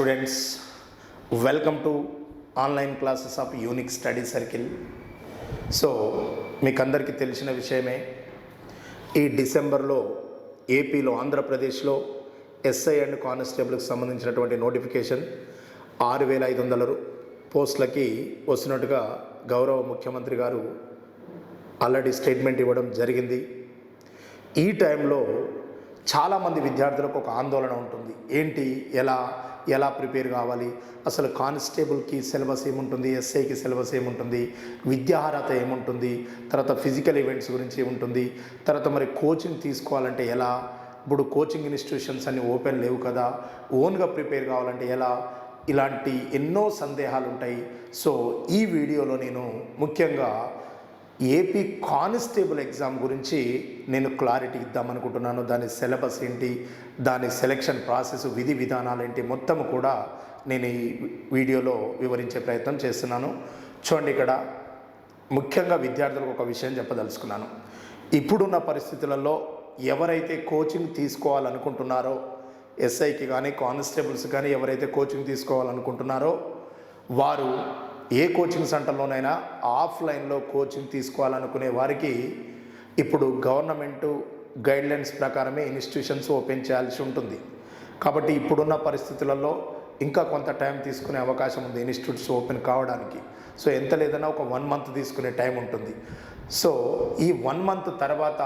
Students, welcome to online classes of unique study circle. So మీకు అందరికీ తెలిసిన విషయమే, ఈ డిసెంబర్లో ఏపీలో ఆంధ్రప్రదేశ్లో ఎస్ఐ అండ్ కానిస్టేబుల్కి సంబంధించినటువంటి నోటిఫికేషన్ 6,500 పోస్టులకి వస్తున్నట్టుగా గౌరవ ముఖ్యమంత్రి గారు ఆల్రెడీ స్టేట్మెంట్ ఇవ్వడం జరిగింది. ఈ టైంలో చాలామంది విద్యార్థులకు ఒక ఆందోళన ఉంటుంది. ఏంటి, ఎలా ప్రిపేర్ కావాలి, అసలు కానిస్టేబుల్కి సిలబస్ ఏముంటుంది, ఎస్ఐకి సిలబస్ ఏముంటుంది, విద్యార్హత ఏముంటుంది, తర్వాత ఫిజికల్ ఈవెంట్స్ గురించి ఏముంటుంది, తర్వాత మరి కోచింగ్ తీసుకోవాలంటే ఎలా, ఇప్పుడు కోచింగ్ ఇన్స్టిట్యూషన్స్ అన్నీ ఓపెన్ లేవు కదా, ఓన్గా ప్రిపేర్ కావాలంటే ఎలా, ఇలాంటి ఎన్నో సందేహాలు ఉంటాయి. సో ఈ వీడియోలో నేను ముఖ్యంగా ఏపీ కానిస్టేబుల్ ఎగ్జామ్ గురించి నేను క్లారిటీ ఇద్దామనుకుంటున్నాను. దాని సిలబస్ ఏంటి, దాని సెలెక్షన్ ప్రాసెస్, విధి విధానాలు ఏంటి, మొత్తం కూడా నేను ఈ వీడియోలో వివరించే ప్రయత్నం చేస్తున్నాను. చూడండి, ఇక్కడ ముఖ్యంగా విద్యార్థులకు ఒక విషయం చెప్పదలుచుకున్నాను. ఇప్పుడున్న పరిస్థితులలో ఎవరైతే కోచింగ్ తీసుకోవాలనుకుంటున్నారో, ఎస్ఐకి కానీ కానిస్టేబుల్స్ కానీ ఎవరైతే కోచింగ్ తీసుకోవాలనుకుంటున్నారో వారు ఏ కోచింగ్ సెంటర్లోనైనా ఆఫ్లైన్లో కోచింగ్ తీసుకోవాలనుకునే వారికి ఇప్పుడు గవర్నమెంటు గైడ్లైన్స్ ప్రకారమే ఇన్స్టిట్యూషన్స్ ఓపెన్ చేయాల్సి ఉంటుంది. కాబట్టి ఇప్పుడున్న పరిస్థితులలో ఇంకా కొంత టైం తీసుకునే అవకాశం ఉంది ఇన్స్టిట్యూట్స్ ఓపెన్ కావడానికి. సో ఎంత లేదన్నా ఒక 1 మంత్ తీసుకునే టైం ఉంటుంది. సో ఈ 1 మంత్ తర్వాత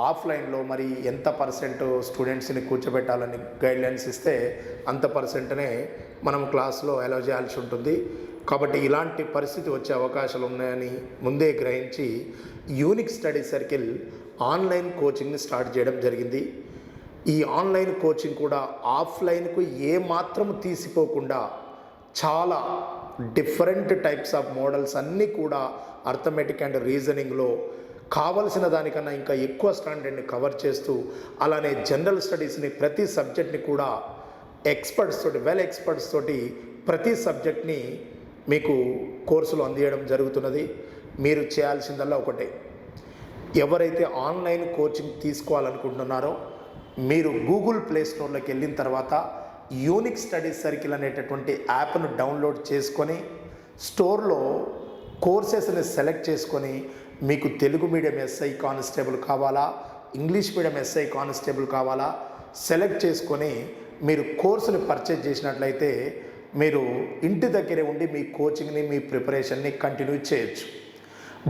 ఆఫ్లైన్లో మరి ఎంత పర్సెంట్ స్టూడెంట్స్ని కూర్చోబెట్టాలని గైడ్లైన్స్ ఇస్తే అంత పర్సెంట్నే మనం క్లాస్లో అలౌ చేయాల్సి ఉంటుంది. కాబట్టి ఇలాంటి పరిస్థితి వచ్చే అవకాశాలు ఉన్నాయని ముందే గ్రహించి యూనిక్ స్టడీ సర్కిల్ ఆన్లైన్ కోచింగ్ని స్టార్ట్ చేయడం జరిగింది. ఈ ఆన్లైన్ కోచింగ్ కూడా ఆఫ్లైన్కు ఏమాత్రం తీసిపోకుండా చాలా డిఫరెంట్ టైప్స్ ఆఫ్ మోడల్స్ అన్నీ కూడా అర్థమెటిక్ అండ్ రీజనింగ్లో కావలసిన దానికన్నా ఇంకా ఎక్కువ స్టాండర్డ్ని కవర్ చేస్తూ, అలానే జనరల్ స్టడీస్ని ప్రతి సబ్జెక్ట్ని కూడా ఎక్స్పర్ట్స్ తోటి, వెల్ ఎక్స్పర్ట్స్ తోటి ప్రతి సబ్జెక్ట్ని మీకు కోర్సులు అందించడం జరుగుతున్నది. మీరు చేయాల్సిందల్లా ఒకటే, ఎవరైతే ఆన్లైన్ కోచింగ్ తీసుకోవాలనుకుంటున్నారో మీరు గూగుల్ ప్లే స్టోర్లోకి వెళ్ళిన తర్వాత యూనిక్ స్టడీ సర్కిల్ అనేటటువంటి యాప్ను డౌన్లోడ్ చేసుకొని స్టోర్లో కోర్సెస్ని సెలెక్ట్ చేసుకొని మీకు తెలుగు మీడియం ఎస్ఐ కానిస్టేబుల్ కావాలా, ఇంగ్లీష్ మీడియం ఎస్ఐ కానిస్టేబుల్ కావాలా సెలెక్ట్ చేసుకొని మీరు కోర్సుని పర్చేజ్ చేసినట్లయితే మీరు ఇంటి దగ్గరే ఉండి మీ కోచింగ్ని, మీ ప్రిపరేషన్ని కంటిన్యూ చేయొచ్చు.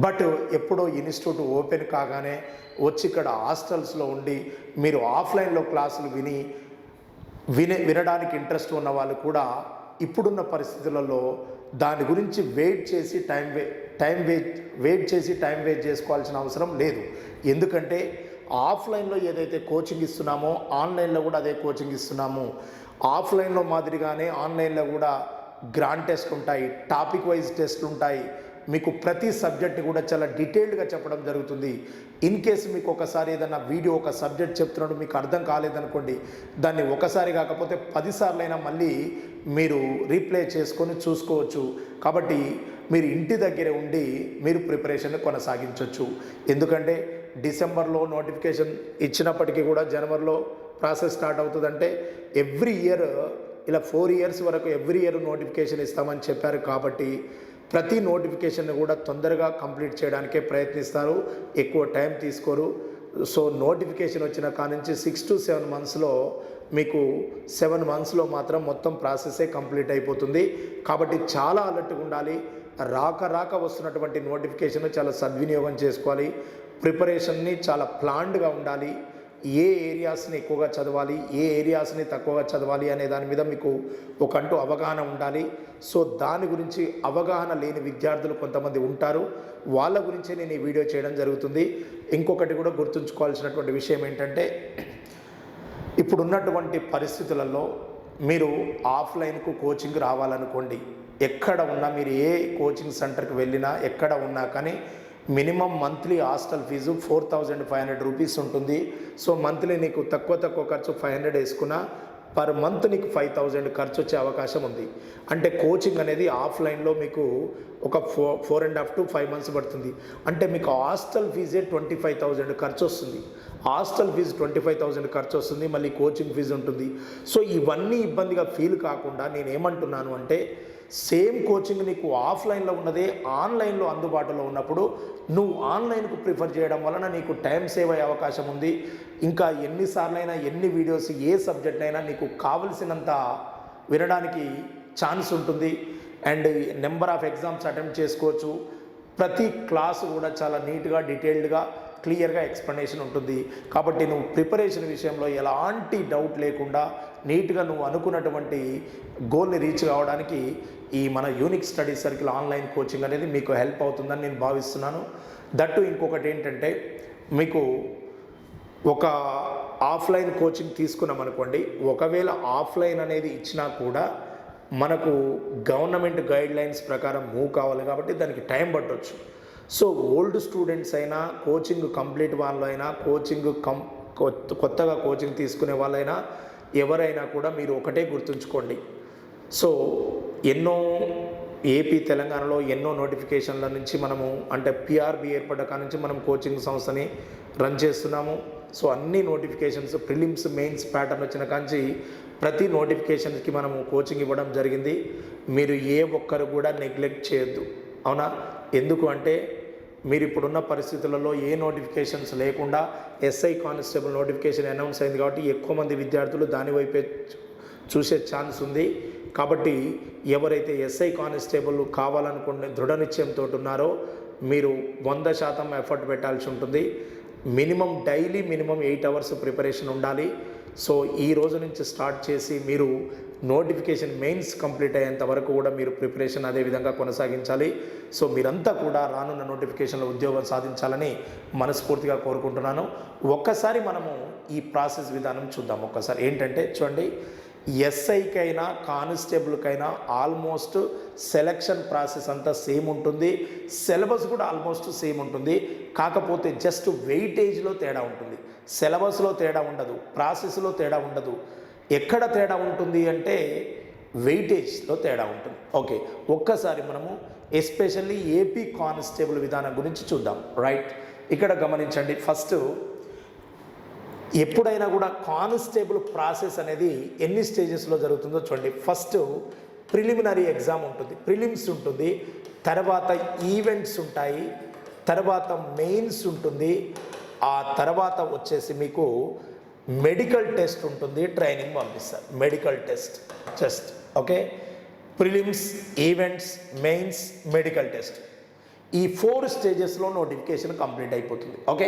బట్ ఎప్పుడో ఇన్స్టిట్యూట్ ఓపెన్ కాగానే వచ్చి ఇక్కడ హాస్టల్స్లో ఉండి మీరు ఆఫ్లైన్లో క్లాసులు వినడానికి ఇంట్రెస్ట్ ఉన్న వాళ్ళు కూడా ఇప్పుడున్న పరిస్థితులలో దాని గురించి వెయిట్ చేసి టైం వేస్ట్ చేసుకోవాల్సిన అవసరం లేదు. ఎందుకంటే ఆఫ్లైన్లో ఏదైతే కోచింగ్ ఇస్తున్నామో ఆన్లైన్లో కూడా అదే కోచింగ్ ఇస్తున్నాము. ఆఫ్లైన్లో మాదిరిగానే ఆన్లైన్లో కూడా గ్రాండ్ టెస్ట్ ఉంటాయి, టాపిక్ వైజ్ టెస్ట్లు ఉంటాయి. మీకు ప్రతి సబ్జెక్ట్ని కూడా చాలా డీటెయిల్డ్గా చెప్పడం జరుగుతుంది. ఇన్ కేసు మీకు ఒకసారి ఏదైనా వీడియో ఒక సబ్జెక్ట్ చెప్తున్నాడు మీకు అర్థం కాలేదనుకోండి, దాన్ని ఒకసారి కాకపోతే 10 సార్లైనా మళ్ళీ మీరు రీప్లే చేసుకొని చూసుకోవచ్చు. కాబట్టి మీరు ఇంటి దగ్గరే ఉండి మీరు ప్రిపరేషన్ కొనసాగించవచ్చు. ఎందుకంటే డిసెంబర్లో నోటిఫికేషన్ ఇచ్చినప్పటికీ కూడా జనవరిలో ప్రాసెస్ స్టార్ట్ అవుతుందంటే ఎవ్రీ ఇయర్ ఇలా 4 ఇయర్స్ వరకు ఎవ్రీ ఇయర్ నోటిఫికేషన్ ఇస్తామని చెప్పారు. కాబట్టి ప్రతి నోటిఫికేషన్ కూడా తొందరగా కంప్లీట్ చేయడానికే ప్రయత్నిస్తారు, ఎక్కువ టైం తీసుకోరు. సో నోటిఫికేషన్ వచ్చిన కానుంచి 6 to 7 మంత్స్లో మీకు 7 మంత్స్లో మాత్రం మొత్తం ప్రాసెసే కంప్లీట్ అయిపోతుంది. కాబట్టి చాలా అలర్ట్గా ఉండాలి. రాక వస్తున్నటువంటి నోటిఫికేషన్ చాలా సద్వినియోగం చేసుకోవాలి. ప్రిపరేషన్ని చాలా ప్లాన్డ్గా ఉండాలి. ఏ ఏరియాస్ని ఎక్కువగా చదవాలి, ఏ ఏరియాస్ని తక్కువగా చదవాలి అనే దాని మీద మీకు ఒకంటూ అవగాహన ఉండాలి. సో దాని గురించి అవగాహన లేని విద్యార్థులు కొంతమంది ఉంటారు, వాళ్ళ గురించే నేను ఈ వీడియో చేయడం జరుగుతుంది. ఇంకొకటి కూడా గుర్తుంచుకోవాల్సినటువంటి విషయం ఏంటంటే, ఇప్పుడున్నటువంటి పరిస్థితులలో మీరు ఆఫ్లైన్కు కోచింగ్ రావాలనుకోండి, ఎక్కడ ఉన్నా మీరు ఏ కోచింగ్ సెంటర్కి వెళ్ళినా ఎక్కడ ఉన్నా కానీ minimum monthly hostel fees 4,500 rupees ఉంటుంది. సో మంత్లీ నీకు తక్కువ ఖర్చు 500 వేసుకున్నా పర్ మంత్ నీకు 5,000 ఖర్చు వచ్చే అవకాశం ఉంది. అంటే కోచింగ్ అనేది ఆఫ్లైన్లో మీకు ఒక 4.5 to 5 months పడుతుంది. అంటే మీకు హాస్టల్ ఫీజే 25,000 ఖర్చు వస్తుంది. హాస్టల్ ఫీజు 25,000 ఖర్చు వస్తుంది, మళ్ళీ కోచింగ్ ఫీజు ఉంటుంది. సో ఇవన్నీ ఇబ్బందిగా ఫీల్ కాకుండా నేను ఏమంటున్నాను అంటే, సేమ్ కోచింగ్ నీకు ఆఫ్లైన్లో ఉన్నదే ఆన్లైన్లో అందుబాటులో ఉన్నప్పుడు నువ్వు ఆన్లైన్కు ప్రిఫర్ చేయడం వలన నీకు టైం సేవ్ అయ్యే అవకాశం ఉంది. ఇంకా ఎన్నిసార్లైనా ఎన్ని వీడియోస్ ఏ సబ్జెక్ట్ అయినా నీకు కావలసినంత వినడానికి ఛాన్స్ ఉంటుంది. And number of exams attempt చేసుకోవచ్చు. ప్రతి క్లాసు కూడా చాలా నీట్గా డీటెయిల్డ్గా క్లియర్గా ఎక్స్ప్లెనేషన్ ఉంటుంది. కాబట్టి నువ్వు ప్రిపరేషన్ విషయంలో ఎలాంటి డౌట్ లేకుండా నీట్గా నువ్వు అనుకున్నటువంటి గోల్ని రీచ్ కావడానికి ఈ మన unique study circle online coaching అనేది మీకు హెల్ప్ అవుతుందని నేను భావిస్తున్నాను. దట్టు ఇంకొకటి ఏంటంటే, మీకు ఒక ఆఫ్లైన్ కోచింగ్ తీసుకున్నాం అనుకోండి, ఒకవేళ ఆఫ్లైన్ అనేది ఇచ్చినా కూడా మనకు గవర్నమెంట్ గైడ్ లైన్స్ ప్రకారం మూవ్ కావాలి కాబట్టి దానికి టైం పట్టవచ్చు. సో ఓల్డ్ స్టూడెంట్స్ అయినా, కోచింగ్ కంప్లీట్ వాళ్ళు అయినా, కోచింగ్ కొత్తగా కోచింగ్ తీసుకునే వాళ్ళైనా, ఎవరైనా కూడా మీరు ఒకటే గుర్తుంచుకోండి. సో ఎన్నో ఏపీ తెలంగాణలో ఎన్నో నోటిఫికేషన్ల నుంచి మనము అంటే పిఆర్బి ఏర్పడ్డ కాడ నుంచి మనం కోచింగ్ సంస్థని రన్ చేస్తున్నాము. సో అన్ని నోటిఫికేషన్స్ ప్రిలిమ్స్ మెయిన్స్ ప్యాటర్న్ వచ్చిన కాంచి ప్రతి నోటిఫికేషన్కి మనము కోచింగ్ ఇవ్వడం జరిగింది. మీరు ఏ ఒక్కరు కూడా నెగ్లెక్ట్ చేయొద్దు, అవునా? ఎందుకు అంటే మీరు ఇప్పుడున్న పరిస్థితులలో ఏ నోటిఫికేషన్స్ లేకుండా ఎస్ఐ కానిస్టేబుల్ నోటిఫికేషన్ అనౌన్స్ అయింది కాబట్టి ఎక్కువ మంది విద్యార్థులు దాని వైపే చూసే ఛాన్స్ ఉంది. కాబట్టి ఎవరైతే ఎస్ఐ కానిస్టేబుల్ కావాలనుకునే దృఢ నిశ్చయంతో ఉన్నారో మీరు 100% ఎఫర్ట్ పెట్టాల్సి ఉంటుంది. డైలీ మినిమం 8 hours ప్రిపరేషన్ ఉండాలి. సో ఈ రోజు నుంచి స్టార్ట్ చేసి మీరు నోటిఫికేషన్ మెయిన్స్ కంప్లీట్ అయ్యేంత వరకు కూడా మీరు ప్రిపరేషన్ అదే విధంగా కొనసాగించాలి. సో మీరంతా కూడా రానున్న నోటిఫికేషన్లో ఉద్యోగం సాధించాలని మనస్ఫూర్తిగా కోరుకుంటున్నాను. ఒక్కసారి మనము ఈ ప్రాసెస్ విధానం చూద్దాం. ఒక్కసారి ఏంటంటే చూడండి, ఎస్ఐకైనా కానిస్టేబుల్కైనా ఆల్మోస్ట్ సెలక్షన్ ప్రాసెస్ అంతా సేమ్ ఉంటుంది, సిలబస్ కూడా ఆల్మోస్ట్ సేమ్ ఉంటుంది. కాకపోతే జస్ట్ వెయిటేజ్లో తేడా ఉంటుంది. సిలబస్లో తేడా ఉండదు, ప్రాసెస్లో తేడా ఉండదు. ఎక్కడ తేడా ఉంటుంది అంటే వెయిటేజ్లో తేడా ఉంటుంది. ఓకే, ఒక్కసారి మనము ఎస్పెషల్లీ ఏపీ కానిస్టేబుల్ విధానం గురించి చూద్దాం. రైట్, ఇక్కడ గమనించండి. ఫస్ట్ ఎప్పుడైనా కూడా కానిస్టేబుల్ ప్రాసెస్ అనేది ఎన్ని స్టేజెస్లో జరుగుతుందో చూడండి. ఫస్ట్ ప్రిలిమినరీ ఎగ్జామ్ ఉంటుంది, ప్రిలిమ్స్ ఉంటుంది, తర్వాత ఈవెంట్స్ ఉంటాయి, తర్వాత మెయిన్స్ ఉంటుంది, ఆ తర్వాత వచ్చేసి మీకు మెడికల్ టెస్ట్ ఉంటుంది, ట్రైనింగ్ పంపిస్తారు. Medical test just okay, prelims, events, mains, medical test, ఈ 4 స్టేజెస్లో నోటిఫికేషన్ కంప్లీట్ అయిపోతుంది. ఓకే,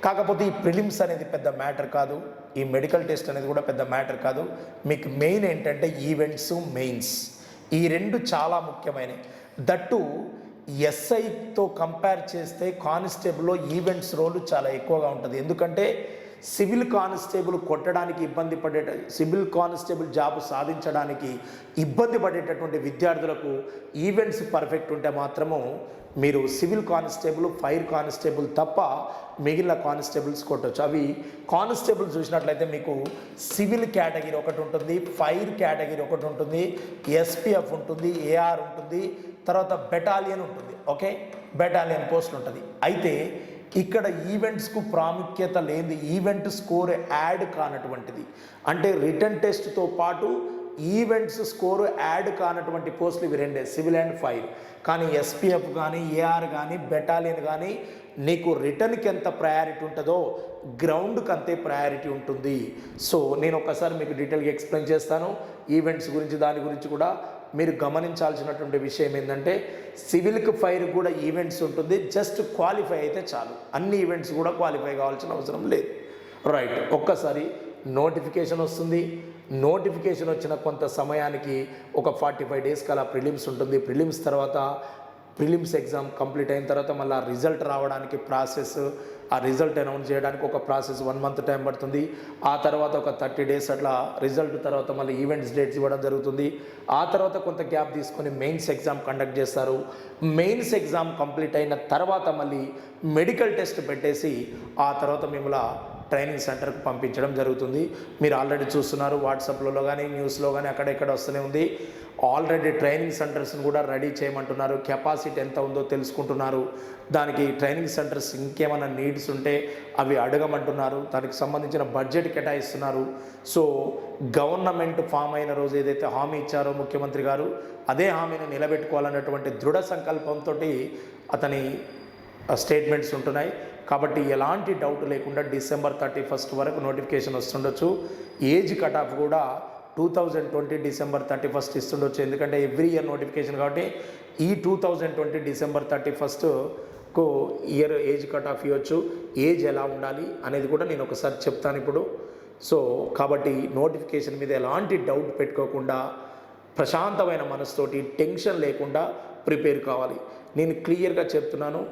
కాకపోతే ఈ ప్రిలిమ్స్ అనేది పెద్ద మ్యాటర్ కాదు, ఈ మెడికల్ టెస్ట్ అనేది కూడా పెద్ద మ్యాటర్ కాదు. మీకు మెయిన్ ఏంటంటే ఈవెంట్స్, మెయిన్స్, ఈ 2 చాలా ముఖ్యమైనవి. దట్టు ఎస్ఐతో కంపేర్ చేస్తే కానిస్టేబుల్లో ఈవెంట్స్ రోల్ చాలా ఎక్కువగా ఉంటుంది. ఎందుకంటే సివిల్ కానిస్టేబుల్ కొట్టడానికి ఇబ్బంది సివిల్ కానిస్టేబుల్ జాబ్ సాధించడానికి ఇబ్బంది పడేటటువంటి విద్యార్థులకు ఈవెంట్స్ పర్ఫెక్ట్ ఉంటే మాత్రము మీరు సివిల్ కానిస్టేబుల్, ఫైర్ కానిస్టేబుల్ తప్ప మిగిలిన కానిస్టేబుల్స్ కొట్టవచ్చు. అవి కానిస్టేబుల్ చూసినట్లయితే మీకు సివిల్ కేటగిరీ ఒకటి ఉంటుంది, ఫైర్ కేటగిరీ ఒకటి ఉంటుంది, ఎస్పీఎఫ్ ఉంటుంది, ఏఆర్ ఉంటుంది, తర్వాత బెటాలియన్ ఉంటుంది. ఓకే, బెటాలియన్ పోస్ట్ ఉంటుంది. అయితే ఇక్కడ ఈవెంట్స్కు ప్రాముఖ్యత లేనిది, ఈవెంట్ స్కోర్ యాడ్ కానటువంటిది, అంటే రిటర్న్ టెస్ట్తో పాటు ఈవెంట్స్ స్కోర్ యాడ్ కానటువంటి పోస్టులు ఇవి 2, సివిల్ అండ్ ఫైర్. కానీ ఎస్పీఎఫ్ కానీ, ఏఆర్ కానీ, బెటాలియన్ కానీ నీకు రిటర్న్కి ఎంత ప్రయారిటీ ఉంటుందో గ్రౌండ్కి అంతే ప్రయారిటీ ఉంటుంది. సో నేను ఒక్కసారి మీకు డీటెయిల్గా ఎక్స్ప్లెయిన్ చేస్తాను ఈవెంట్స్ గురించి. దాని గురించి కూడా మీరు గమనించాల్సినటువంటి విషయం ఏంటంటే సివిల్కి, ఫైర్ కూడా ఈవెంట్స్ ఉంటుంది, జస్ట్ క్వాలిఫై అయితే చాలు. అన్ని ఈవెంట్స్ కూడా క్వాలిఫై కావాల్సిన అవసరం లేదు. రైట్, ఒక్కసారి నోటిఫికేషన్ వస్తుంది. నోటిఫికేషన్ వచ్చిన కొంత సమయానికి ఒక 45 days కలా ప్రిలిమ్స్ ఉంటుంది. ప్రిలిమ్స్ తర్వాత ప్రిలిమ్స్ ఎగ్జామ్ కంప్లీట్ అయిన తర్వాత మళ్ళీ రిజల్ట్ రావడానికి ప్రాసెస్, ఆ రిజల్ట్ అనౌన్స్ చేయడానికి ఒక ప్రాసెస్ 1 month టైం పడుతుంది. ఆ తర్వాత ఒక 30 days అట్లా రిజల్ట్ తర్వాత మళ్ళీ ఈవెంట్స్ డేట్స్ ఇవ్వడం జరుగుతుంది. ఆ తర్వాత కొంత గ్యాప్ తీసుకొని మెయిన్స్ ఎగ్జామ్ కండక్ట్ చేస్తారు. మెయిన్స్ ఎగ్జామ్ కంప్లీట్ అయిన తర్వాత మళ్ళీ మెడికల్ టెస్ట్ పెట్టేసి ఆ తర్వాత మిమ్మల్ని ట్రైనింగ్ సెంటర్కి పంపించడం జరుగుతుంది. మీరు ఆల్రెడీ చూస్తున్నారు, వాట్సాప్లలో కానీ న్యూస్లో కానీ అక్కడెక్కడ వస్తూనే ఉంది. ఆల్రెడీ ట్రైనింగ్ సెంటర్స్ని కూడా రెడీ చేయమంటున్నారు. కెపాసిటీ ఎంత ఉందో తెలుసుకుంటున్నారు. దానికి ట్రైనింగ్ సెంటర్స్ ఇంకేమైనా నీడ్స్ ఉంటే అవి అడగమంటున్నారు. దానికి సంబంధించిన బడ్జెట్ కేటాయిస్తున్నారు. సో గవర్నమెంట్ ఫామ్ అయిన రోజు ఏదైతే హామీ ఇచ్చారో ముఖ్యమంత్రి గారు, అదే హామీని నిలబెట్టుకోవాలన్నటువంటి దృఢ సంకల్పంతో అతని స్టేట్మెంట్స్ ఉంటున్నాయి. కాబట్టి ఎలాంటి డౌట్ లేకుండా December 31 వరకు నోటిఫికేషన్ వస్తుండొచ్చు. ఏజ్ కట్ ఆఫ్ కూడా 2020 December 31 ఇస్తుండొచ్చు. ఎందుకంటే ఎవ్రీ ఇయర్ నోటిఫికేషన్ కాబట్టి ఈ 2020 December 31కు ఇయర్ ఏజ్ కట్ ఆఫ్ ఇవ్వచ్చు. ఏజ్ ఎలా ఉండాలి అనేది కూడా నేను ఒకసారి చెప్తాను ఇప్పుడు. సో కాబట్టి నోటిఫికేషన్ మీద ఎలాంటి డౌట్ పెట్టుకోకుండా ప్రశాంతమైన మనసుతోటి టెన్షన్ లేకుండా ప్రిపేర్ కావాలి. నేను క్లియర్గా చెప్తున్నాను.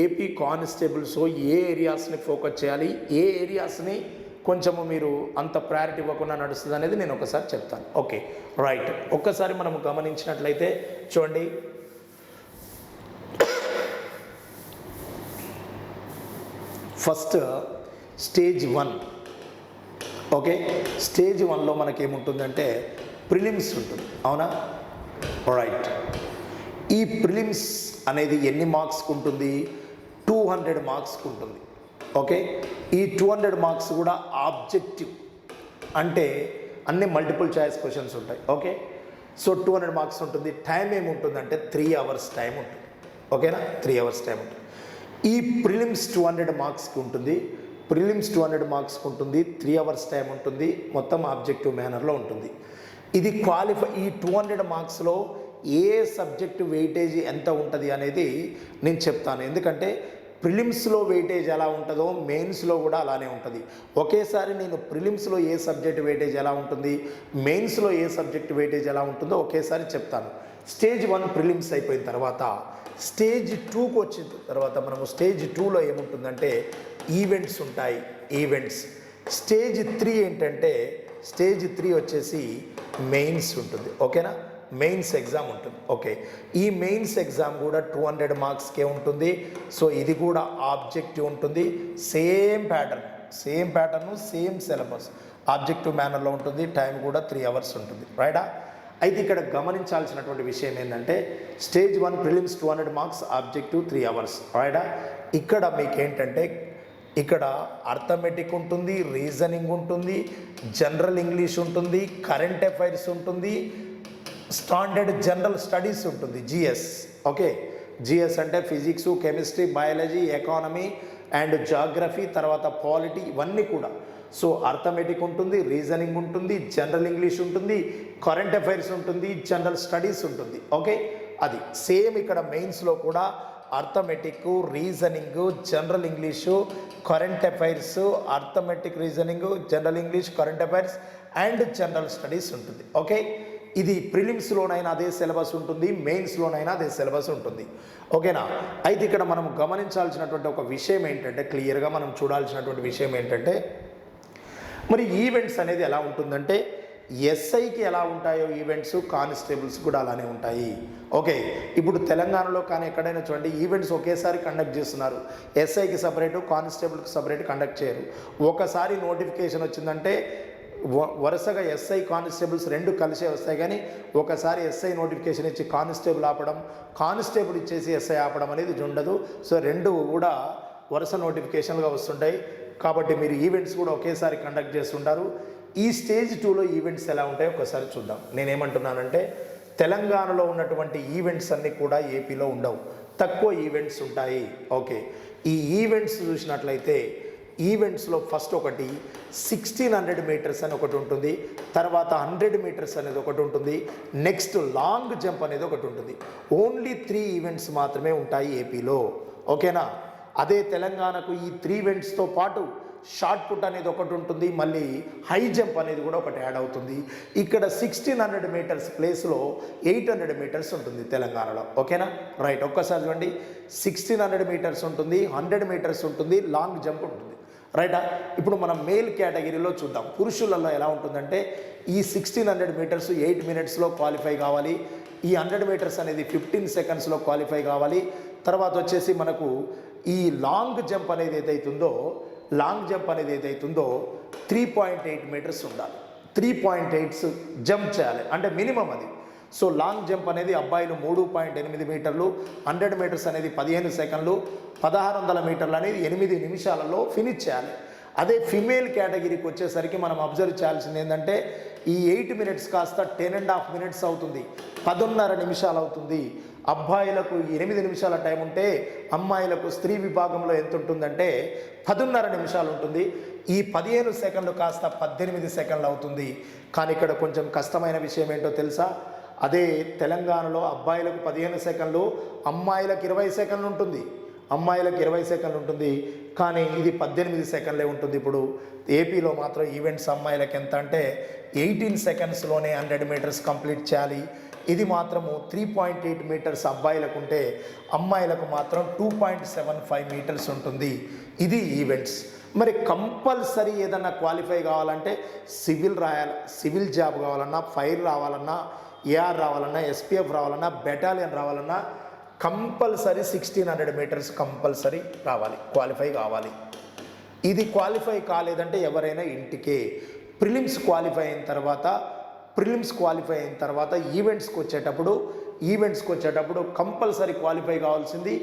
ఏపీ కానిస్టేబుల్స్ ఏ ఏరియాస్ని ఫోకస్ చేయాలి, ఏ ఏరియాస్ని కొంచెము మీరు అంత ప్రయారిటీ ఇవ్వకుండా నడుస్తుంది అనేది నేను ఒకసారి చెప్తాను. Okay, right. ఒక్కసారి మనము గమనించినట్లయితే చూడండి, ఫస్ట్ స్టేజ్ 1. ఓకే, స్టేజ్ 1లో మనకేముంటుందంటే ప్రిలిమ్స్ ఉంటుంది, అవునా? రైట్. ఈ ప్రిలిమ్స్ అనేది ఎన్ని మార్క్స్కి ఉంటుంది? 200 మార్క్స్కి ఉంటుంది. ఓకే, ఈ 200 మార్క్స్ కూడా ఆబ్జెక్టివ్, అంటే అన్ని మల్టిపుల్ చాయిస్ క్వశ్చన్స్ ఉంటాయి. ఓకే, సో 200 మార్క్స్ ఉంటుంది. టైం ఏముంటుందంటే 3 hours టైం ఉంటుంది. ఓకేనా, 3 hours టైం ఉంటుంది. ఈ ప్రిలిమ్స్ 200 మార్క్స్కి ఉంటుంది. ప్రిలిమ్స్ 200 మార్క్స్కి ఉంటుంది. 3 hours టైం ఉంటుంది. మొత్తం ఆబ్జెక్టివ్ మేనర్లో ఉంటుంది. ఇది ఈ 200 మార్క్స్లో ఏ సబ్జెక్టు వెయిటేజ్ ఎంత ఉంటుంది అనేది నేను చెప్తాను. ఎందుకంటే ప్రిలిమ్స్లో వెయిటేజ్ ఎలా ఉంటుందో మెయిన్స్లో కూడా అలానే ఉంటుంది. ఒకేసారి నేను ప్రిలిమ్స్లో ఏ సబ్జెక్ట్ వెయిటేజ్ ఎలా ఉంటుంది, మెయిన్స్లో ఏ సబ్జెక్ట్ వెయిటేజ్ ఎలా ఉంటుందో ఒకేసారి చెప్తాను. స్టేజ్ 1 ప్రిలిమ్స్ అయిపోయిన తర్వాత స్టేజ్ 2కి వచ్చిన తర్వాత మనము స్టేజ్ 2లో ఏముంటుందంటే ఈవెంట్స్ ఉంటాయి. ఈవెంట్స్. స్టేజ్ 3 ఏంటంటే స్టేజ్ 3 వచ్చేసి మెయిన్స్ ఉంటుంది. ఓకేనా, మెయిన్స్ ఎగ్జామ్ ఉంటుంది. ఓకే, ఈ మెయిన్స్ ఎగ్జామ్ కూడా 200 మార్క్స్కే ఉంటుంది. సో ఇది కూడా ఆబ్జెక్టివ్ ఉంటుంది. Same pattern same syllabus objective మేనర్లో ఉంటుంది. టైం కూడా 3 hours ఉంటుంది. రైటా? అయితే ఇక్కడ గమనించాల్సినటువంటి విషయం ఏంటంటే stage 1 prelims 200 marks, objective 3 hours. రైటా? ఇక్కడ మీకు ఏంటంటే ఇక్కడ అర్థమెటిక్ ఉంటుంది, రీజనింగ్ ఉంటుంది, జనరల్ ఇంగ్లీష్ ఉంటుంది, కరెంట్ అఫైర్స్ ఉంటుంది, స్టాండర్డ్ జనరల్ స్టడీస్ ఉంటుంది, జిఎస్. ఓకే, జిఎస్ అంటే physics, chemistry, biology, economy and geography, తర్వాత పాలిటీ, ఇవన్నీ కూడా. సో అర్థమెటిక్ ఉంటుంది, రీజనింగ్ ఉంటుంది, జనరల్ ఇంగ్లీష్ ఉంటుంది, కరెంట్ అఫైర్స్ ఉంటుంది, జనరల్ స్టడీస్ ఉంటుంది. ఓకే, అది సేమ్ ఇక్కడ మెయిన్స్లో కూడా arithmetic, reasoning, general English, current affairs, arithmetic, reasoning, general English, current affairs and general studies ఉంటుంది. ఓకే, ఇది ప్రిలిమ్స్లోనైనా అదే సిలబస్ ఉంటుంది, మెయిన్స్లోనైనా అదే సిలబస్ ఉంటుంది. ఓకేనా? అయితే ఇక్కడ మనం గమనించాల్సినటువంటి ఒక విషయం ఏంటంటే, క్లియర్గా మనం చూడాల్సినటువంటి విషయం ఏంటంటే, మరి ఈవెంట్స్ అనేది ఎలా ఉంటుందంటే ఎస్ఐకి ఎలా ఉంటాయో ఈవెంట్స్ కానిస్టేబుల్స్ కూడా అలానే ఉంటాయి. ఓకే, ఇప్పుడు తెలంగాణలో కానీ ఎక్కడైనా చూడండి ఈవెంట్స్ ఒకేసారి కండక్ట్ చేస్తున్నారు. ఎస్ఐకి సపరేటు, కానిస్టేబుల్కి సపరేట్ కండక్ట్ చేయరు. ఒకసారి నోటిఫికేషన్ వచ్చిందంటే వరుసగా ఎస్ఐ కానిస్టేబుల్స్ రెండు కలిసే వస్తాయి. కానీ ఒకసారి ఎస్ఐ నోటిఫికేషన్ ఇచ్చి కానిస్టేబుల్ ఆపడం, కానిస్టేబుల్ ఇచ్చేసి ఎస్ఐ ఆపడం అనేది ఉండదు. సో రెండు కూడా వరుస నోటిఫికేషన్లుగా వస్తుంటాయి. కాబట్టి మీరు ఈవెంట్స్ కూడా ఒకేసారి కండక్ట్ చేస్తుంటారు. ఈ స్టేజ్ 2లో ఈవెంట్స్ ఎలా ఉంటాయో ఒకసారి చూద్దాం. నేనేమంటున్నానంటే తెలంగాణలో ఉన్నటువంటి ఈవెంట్స్ అన్నీ కూడా ఏపీలో ఉండవు, తక్కువ ఈవెంట్స్ ఉంటాయి. ఓకే, ఈ ఈవెంట్స్ చూసినట్లయితే ఈవెంట్స్లో ఫస్ట్ ఒకటి 1600 మీటర్స్ అని ఒకటి ఉంటుంది, తర్వాత 100 మీటర్స్ అనేది ఒకటి ఉంటుంది, నెక్స్ట్ లాంగ్ జంప్ అనేది ఒకటి ఉంటుంది. ఓన్లీ 3 ఈవెంట్స్ మాత్రమే ఉంటాయి ఏపీలో. ఓకేనా? అదే తెలంగాణకు ఈ 3 ఈవెంట్స్తో పాటు షార్ట్ పుట్ అనేది ఒకటి ఉంటుంది, మళ్ళీ హై జంప్ అనేది కూడా ఒకటి యాడ్ అవుతుంది. ఇక్కడ 1600 మీటర్స్ ప్లేస్లో 800 మీటర్స్ ఉంటుంది తెలంగాణలో. ఓకేనా? రైట్, ఒక్కసారి చూడండి. 1600 మీటర్స్ ఉంటుంది, 100 మీటర్స్ ఉంటుంది, లాంగ్ జంప్ ఉంటుంది. రైటా? ఇప్పుడు మనం మేల్ కేటగిరీలో చూద్దాం. పురుషులలో ఎలా ఉంటుందంటే ఈ 1600 మీటర్స్ 8 మినిట్స్లో క్వాలిఫై కావాలి. ఈ 100 మీటర్స్ అనేది 15 సెకండ్స్లో క్వాలిఫై కావాలి. తర్వాత వచ్చేసి మనకు ఈ లాంగ్ జంప్ అనేది ఏదైతుందో లాంగ్ జంప్ అనేది ఏదైతుందో 3.8 మీటర్స్ ఉండాలి. 3.8 జంప్ చేయాలి, అంటే మినిమం అది. సో లాంగ్ జంప్ అనేది అబ్బాయిలు 3.8 మీటర్లు, 100 మీటర్స్ అనేది 15 సెకండ్లు, 1600 మీటర్లు అనేది 8 నిమిషాలలో ఫినిష్ చేయాలి. అదే ఫిమేల్ కేటగిరీకి వచ్చేసరికి మనం అబ్జర్వ్ చేయాల్సింది ఏంటంటే ఈ 8 మినిట్స్ కాస్త 10.5 మినిట్స్ అవుతుంది, 10.5 నిమిషాలు అవుతుంది. అబ్బాయిలకు 8 నిమిషాల టైం ఉంటే అమ్మాయిలకు స్త్రీ విభాగంలో ఎంత ఉంటుందంటే 10.5 నిమిషాలు ఉంటుంది. ఈ 15 సెకండ్లు కాస్త 18 సెకండ్లు అవుతుంది. కానీ ఇక్కడ కొంచెం కష్టమైన విషయం ఏంటో తెలుసా? అదే తెలంగాణలో అబ్బాయిలకు 15 సెకండ్లు, అమ్మాయిలకు 20 సెకండ్లు ఉంటుంది. అమ్మాయిలకు 20 సెకండ్లు ఉంటుంది, కానీ ఇది 18 సెకండ్లే ఉంటుంది. ఇప్పుడు ఏపీలో మాత్రం ఈవెంట్స్ అమ్మాయిలకు ఎంత అంటే 18 సెకండ్స్లోనే 100 మీటర్స్ కంప్లీట్ చేయాలి. ఇది మాత్రము 3.8 మీటర్స్ అబ్బాయిలకు ఉంటే అమ్మాయిలకు మాత్రం 2.75 మీటర్స్ ఉంటుంది. ఇది ఈవెంట్స్. మరి కంపల్సరీ ఏదన్నా క్వాలిఫై కావాలంటే సివిల్ రాయాలి. సివిల్ జాబ్ కావాలన్నా, ఫైర్ రావాలన్నా, ఏఆర్ రావాలన్నా, ఎస్పీఎఫ్ రావాలన్నా, బెటాలియన్ రావాలన్నా కంపల్సరీ 1600 మీటర్స్ కంపల్సరీ రావాలి, క్వాలిఫై కావాలి. ఇది క్వాలిఫై కాలేదంటే ఎవరైనా ఇంటికే. ప్రిలిమ్స్ క్వాలిఫై అయిన తర్వాత ఈవెంట్స్కి వచ్చేటప్పుడు కంపల్సరీ క్వాలిఫై కావాల్సింది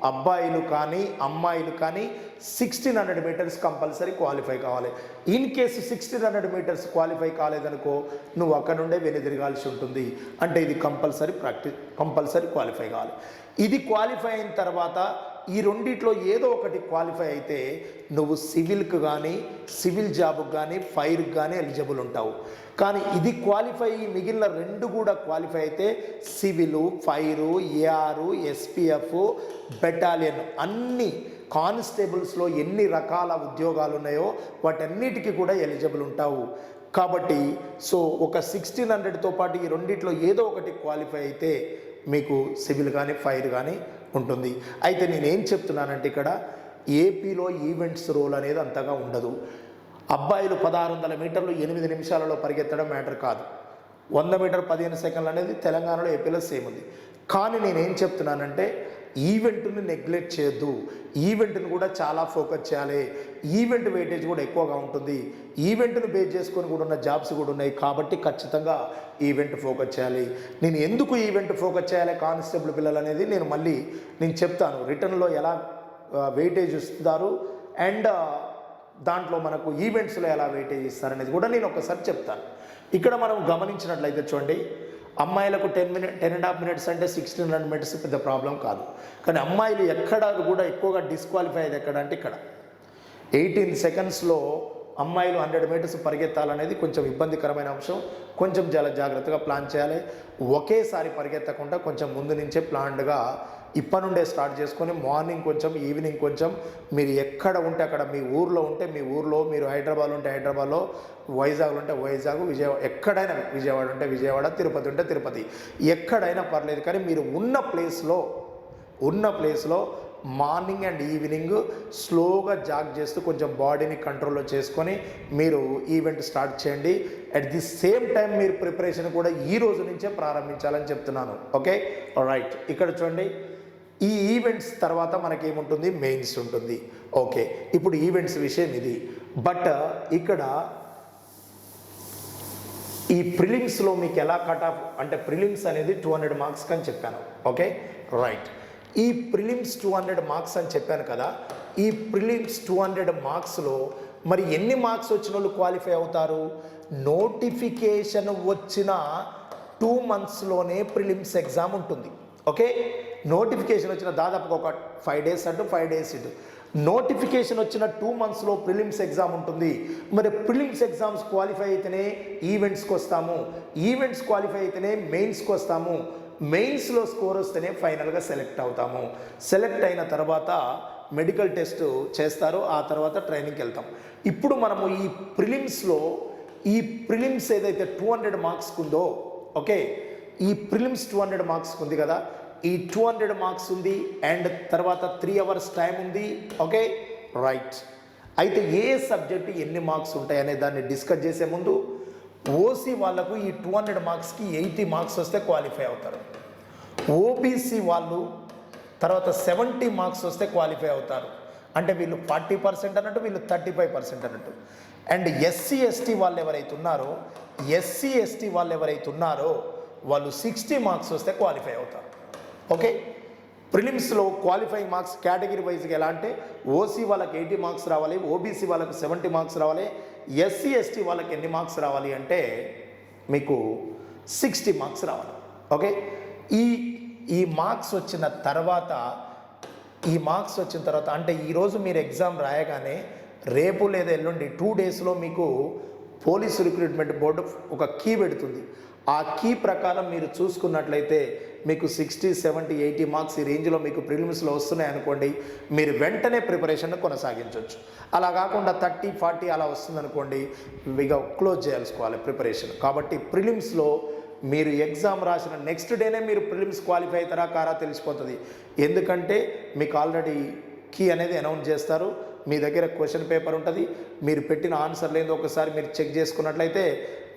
అబ్బాయిలు కానీ అమ్మాయిలు కానీ 1600 మీటర్స్ కంపల్సరీ క్వాలిఫై కావాలి. ఇన్ కేసు 1600 మీటర్స్ క్వాలిఫై కాలేదనుకో నువ్వు అక్కడ నుండే వెనుదిరగాల్సి ఉంటుంది. అంటే ఇది కంపల్సరీ క్వాలిఫై కావాలి. ఇది క్వాలిఫై అయిన తర్వాత ఈ రెండిట్లో ఏదో ఒకటి క్వాలిఫై అయితే నువ్వు సివిల్కి కానీ, సివిల్ జాబ్కి కానీ, ఫైర్కి కానీ ఎలిజిబుల్ ఉంటావు. కానీ ఇది క్వాలిఫై మిగిలిన 2 కూడా క్వాలిఫై అయితే civil, fire, AR, SPF, battalion అన్ని కానిస్టేబుల్స్లో ఎన్ని రకాల ఉద్యోగాలు ఉన్నాయో వాటన్నిటికీ కూడా ఎలిజిబుల్ ఉంటావు. కాబట్టి సో ఒక 1600తో పాటు ఈ రెండిట్లో ఏదో ఒకటి క్వాలిఫై అయితే మీకు సివిల్ కానీ, ఫైర్ కానీ ఉంటుంది. అయితే నేనేం చెప్తున్నానంటే ఇక్కడ ఏపీలో ఈవెంట్స్ రోల్ అనేది అంతగా ఉండదు. అబ్బాయిలు 1600 మీటర్లు 8 నిమిషాలలో పరిగెత్తడం మ్యాటర్ కాదు. 100 మీటర్ 15 సెకండ్లు అనేది తెలంగాణలో, ఏపీలో సేమ్ ఉంది. కానీ నేనేం చెప్తున్నానంటే ఈవెంట్ని నెగ్లెక్ట్ చేయొద్దు. ఈవెంట్ని కూడా చాలా ఫోకస్ చేయాలి. ఈవెంట్ వెయిటేజ్ కూడా ఎక్కువగా ఉంటుంది. ఈవెంట్ను బేస్ చేసుకొని కూడా ఉన్న జాబ్స్ కూడా ఉన్నాయి. కాబట్టి ఖచ్చితంగా ఈవెంట్ ఫోకస్ చేయాలి. నేను ఎందుకు ఈవెంట్ ఫోకస్ చేయాలి కానిస్టేబుల్ పిల్లలు అనేది నేను చెప్తాను. రిటర్న్లో ఎలా వెయిటేజ్ ఇస్తారు అండ్ దాంట్లో మనకు ఈవెంట్స్లో ఎలా వెయిటేజ్ ఇస్తారనేది కూడా నేను ఒకసారి చెప్తాను. ఇక్కడ మనం గమనించినట్లయితే చూడండి, అమ్మాయిలకు 10.5 మినిట్స్ అంటే 1600 మీటర్స్ పెద్ద ప్రాబ్లం కాదు. కానీ అమ్మాయిలు ఎక్కడ కూడా ఎక్కువగా డిస్క్వాలిఫై అయ్యేది ఎక్కడ అంటే ఇక్కడ 18 సెకండ్స్లో అమ్మాయిలు 100 మీటర్స్ పరిగెత్తాలనేది కొంచెం ఇబ్బందికరమైన అంశం. కొంచెం చాలా జాగ్రత్తగా ప్లాన్ చేయాలి. ఒకేసారి పరిగెత్తకుండా కొంచెం ముందు నుంచే ప్లాన్డ్గా ఇప్పటి నుండే స్టార్ట్ చేసుకొని మార్నింగ్ కొంచెం, ఈవినింగ్ కొంచెం, మీరు ఎక్కడ ఉంటే అక్కడ, మీ ఊర్లో ఉంటే మీ ఊర్లో, మీరు హైదరాబాద్లో ఉంటే హైదరాబాద్లో, వైజాగ్లో ఉంటే వైజాగ్, విజయవాడ ఎక్కడైనా, విజయవాడ ఉంటే విజయవాడ, తిరుపతి ఉంటే తిరుపతి, ఎక్కడైనా పర్లేదు. కానీ మీరు ఉన్న ప్లేస్లో మార్నింగ్ అండ్ ఈవినింగ్ స్లోగా జాగ్ చేస్తూ కొంచెం బాడీని కంట్రోల్లో చేసుకొని మీరు ఈవెంట్ స్టార్ట్ చేయండి. అట్ ది సేమ్ టైం మీరు ప్రిపరేషన్ కూడా ఈ రోజు నుంచే ప్రారంభించాలని చెప్తున్నాను. Okay, right. ఇక్కడ చూడండి, ఈ ఈవెంట్స్ తర్వాత మనకేముంటుంది, మెయిన్స్ ఉంటుంది. ఓకే, ఇప్పుడు ఈవెంట్స్ విషయం ఇది. బట్ ఇక్కడ ఈ ప్రిలిమ్స్లో మీకు ఎలా కట్ ఆఫ్ అంటే ప్రిలిమ్స్ అనేది 200 మార్క్స్ అని చెప్పాను. Okay, right. ఈ ప్రిలిమ్స్ 200 మార్క్స్ అని చెప్పాను కదా. ఈ ప్రిలిమ్స్ 200 మార్క్స్లో మరి ఎన్ని మార్క్స్ వచ్చిన వాళ్ళు క్వాలిఫై అవుతారు? నోటిఫికేషన్ వచ్చిన 2 మంత్స్లోనే ప్రిలిమ్స్ ఎగ్జామ్ ఉంటుంది. ఓకే, నోటిఫికేషన్ వచ్చిన దాదాపుగా ఒక 5 డేస్ అటు 5 డేస్ ఇటు, నోటిఫికేషన్ వచ్చిన 2 మంత్స్లో ప్రిలిమ్స్ ఎగ్జామ్ ఉంటుంది. మరి ప్రిలిమ్స్ ఎగ్జామ్స్ క్వాలిఫై అయితేనే ఈవెంట్స్కి వస్తాము, ఈవెంట్స్ క్వాలిఫై అయితేనే మెయిన్స్కి వస్తాము, మెయిన్స్లో స్కోర్ వస్తేనే ఫైనల్గా సెలెక్ట్ అవుతాము. సెలెక్ట్ అయిన తర్వాత మెడికల్ టెస్ట్ చేస్తారు, ఆ తర్వాత ట్రైనింగ్కి వెళ్తాం. ఇప్పుడు మనము ఈ ప్రిలిమ్స్ ఏదైతే 200 మార్క్స్కి ఉందో, ఓకే, ఈ ప్రిలిమ్స్ 200 మార్క్స్కి ఉంది కదా, ఈ 200 మార్క్స్ ఉంది అండ్ తర్వాత 3 అవర్స్ టైం ఉంది. Okay, right. అయితే ఏ సబ్జెక్ట్ ఎన్ని మార్క్స్ ఉంటాయి అనే దాన్ని డిస్కస్ చేసే ముందు ఓసీ వాళ్ళకు ఈ 200 మార్క్స్కి 80 మార్క్స్ వస్తే క్వాలిఫై అవుతారు. ఓబీసీ వాళ్ళు తర్వాత 70 మార్క్స్ వస్తే క్వాలిఫై అవుతారు. అంటే వీళ్ళు 40% అన్నట్టు, వీళ్ళు 35% అన్నట్టు. అండ్ ఎస్సీ ఎస్టీ వాళ్ళు ఎవరైతే ఉన్నారో వాళ్ళు 60 మార్క్స్ వస్తే క్వాలిఫై అవుతారు. ఓకే, ప్రిలిమ్స్లో క్వాలిఫైయింగ్ మార్క్స్ కేటగిరీ వైజ్గా ఎలా అంటే ఓసీ వాళ్ళకి 80 మార్క్స్ రావాలి, ఓబీసీ వాళ్ళకి 70 మార్క్స్ రావాలి, ఎస్సీ ఎస్టీ వాళ్ళకి ఎన్ని మార్క్స్ రావాలి అంటే మీకు 60 మార్క్స్ రావాలి. ఓకే, ఈ మార్క్స్ వచ్చిన తర్వాత అంటే ఈరోజు మీరు ఎగ్జామ్ రాయగానే రేపు లేదా ఎల్లుండి 2 డేస్లో మీకు పోలీస్ రిక్రూట్మెంట్ బోర్డు ఒక కీ పెడుతుంది. ఆ కీ ప్రకారం మీరు చూసుకున్నట్లయితే మీకు 60, 70, 80 మార్క్స్ ఈ రేంజ్లో మీకు ప్రిలిమ్స్లో వస్తున్నాయి అనుకోండి, మీరు వెంటనే ప్రిపరేషన్ కొనసాగించవచ్చు. అలా కాకుండా 30, 40 అలా వస్తుందనుకోండి, ఇక క్లోజ్ చేసుకోవాలి ప్రిపరేషన్. కాబట్టి ప్రిలిమ్స్లో మీరు ఎగ్జామ్ రాసిన నెక్స్ట్ డేనే మీరు ప్రిలిమ్స్ క్వాలిఫై అవుతారా కారా తెలిసిపోతుంది. ఎందుకంటే మీకు ఆల్రెడీ కీ అనేది అనౌన్స్ చేస్తారు, మీ దగ్గర క్వశ్చన్ పేపర్ ఉంటుంది, మీరు పెట్టిన ఆన్సర్ లేదో ఒకసారి మీరు చెక్ చేసుకున్నట్లయితే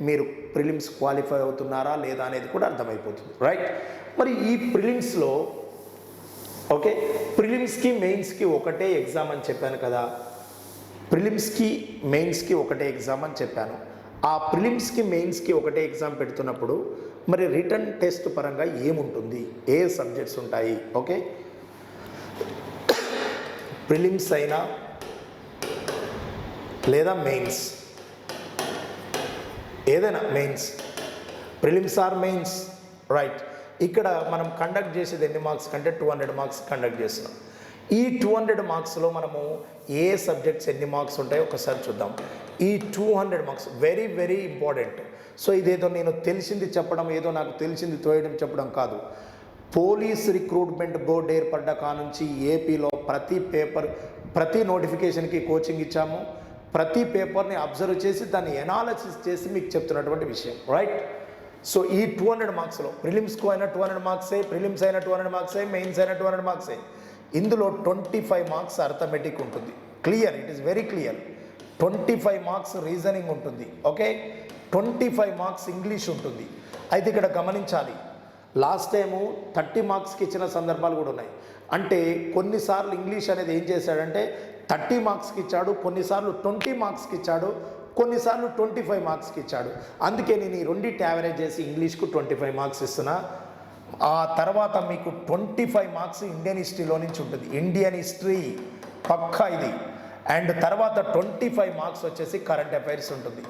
మీరు ప్రిలిమ్స్ క్వాలిఫై అవుతున్నారా లేదా అనేది కూడా అర్థమైపోతుంది. రైట్, మరి ఈ ప్రిలిమ్స్లో ఓకే, ప్రిలిమ్స్కి మెయిన్స్కి ఒకటే ఎగ్జామ్ అని చెప్పాను కదా, ప్రిలిమ్స్కి మెయిన్స్కి ఒకటే ఎగ్జామ్ అని చెప్పాను. ఆ ప్రిలిమ్స్కి మెయిన్స్కి ఒకటే ఎగ్జామ్ పెడుతున్నప్పుడు మరి రిటర్న్ టెస్ట్ పరంగా ఏముంటుంది, ఏ సబ్జెక్ట్స్ ఉంటాయి? ఓకే, ప్రిలిమ్స్ అయినా లేదా మెయిన్స్, ఏదైనా mains, prelims or mains. Right, ఇక్కడ మనం కండక్ట్ చేసేది ఎన్ని మార్క్స్ కంటే 200 మార్క్స్ కండక్ట్ చేస్తున్నాం. ఈ 200 మార్క్స్లో మనము ఏ సబ్జెక్ట్స్ ఎన్ని మార్క్స్ ఉంటాయో ఒకసారి చూద్దాం. ఈ 200 marks very very important. So ఇదేదో నేను తెలిసింది చెప్పడం, ఏదో నాకు తెలిసింది తోయడం చెప్పడం కాదు. పోలీస్ రిక్రూట్మెంట్ బోర్డు ఏర్పడ్డ కానుంచి ఏపీలో ప్రతి నోటిఫికేషన్కి కోచింగ్ ఇచ్చాము, ప్రతి పేపర్ని అబ్జర్వ్ చేసి దాన్ని ఎనాలిసిస్ చేసి మీకు చెప్తున్నటువంటి విషయం. రైట్, సో ఈ 200 మార్క్స్లో ప్రిలిమ్స్కు అయినా 200 మార్క్సే, ప్రిలిమ్స్ అయినా 200 మార్క్సే, మెయిన్స్ అయినా 200 మార్క్సే. ఇందులో 25 మార్క్స్ అర్థమెటిక్ ఉంటుంది. Clear, it is very clear. 25 marks reasoning ఉంటుంది. ఓకే, 25 మార్క్స్ ఇంగ్లీష్ ఉంటుంది. అయితే ఇక్కడ గమనించాలి, లాస్ట్ టైము 30 మార్క్స్కి ఇచ్చిన సందర్భాలు కూడా ఉన్నాయి. అంటే కొన్నిసార్లు ఇంగ్లీష్ అనేది ఏం చేశాడంటే 30 మార్క్స్కి ఇచ్చాడు, కొన్నిసార్లు 20 మార్క్స్కి ఇచ్చాడు, కొన్నిసార్లు 25 మార్క్స్కి ఇచ్చాడు. అందుకే నేను ఈ రెండింటి యావరేజ్ చేసి ఇంగ్లీష్కు 25 మార్క్స్ ఇస్తున్నా. ఆ తర్వాత మీకు 25 మార్క్స్ ఇండియన్ హిస్టరీలో నుంచి ఉంటుంది. ఇండియన్ హిస్టరీ పక్కా ఇది. అండ్ తర్వాత 25 మార్క్స్ వచ్చేసి కరెంట్ అఫైర్స్ ఉంటుంది.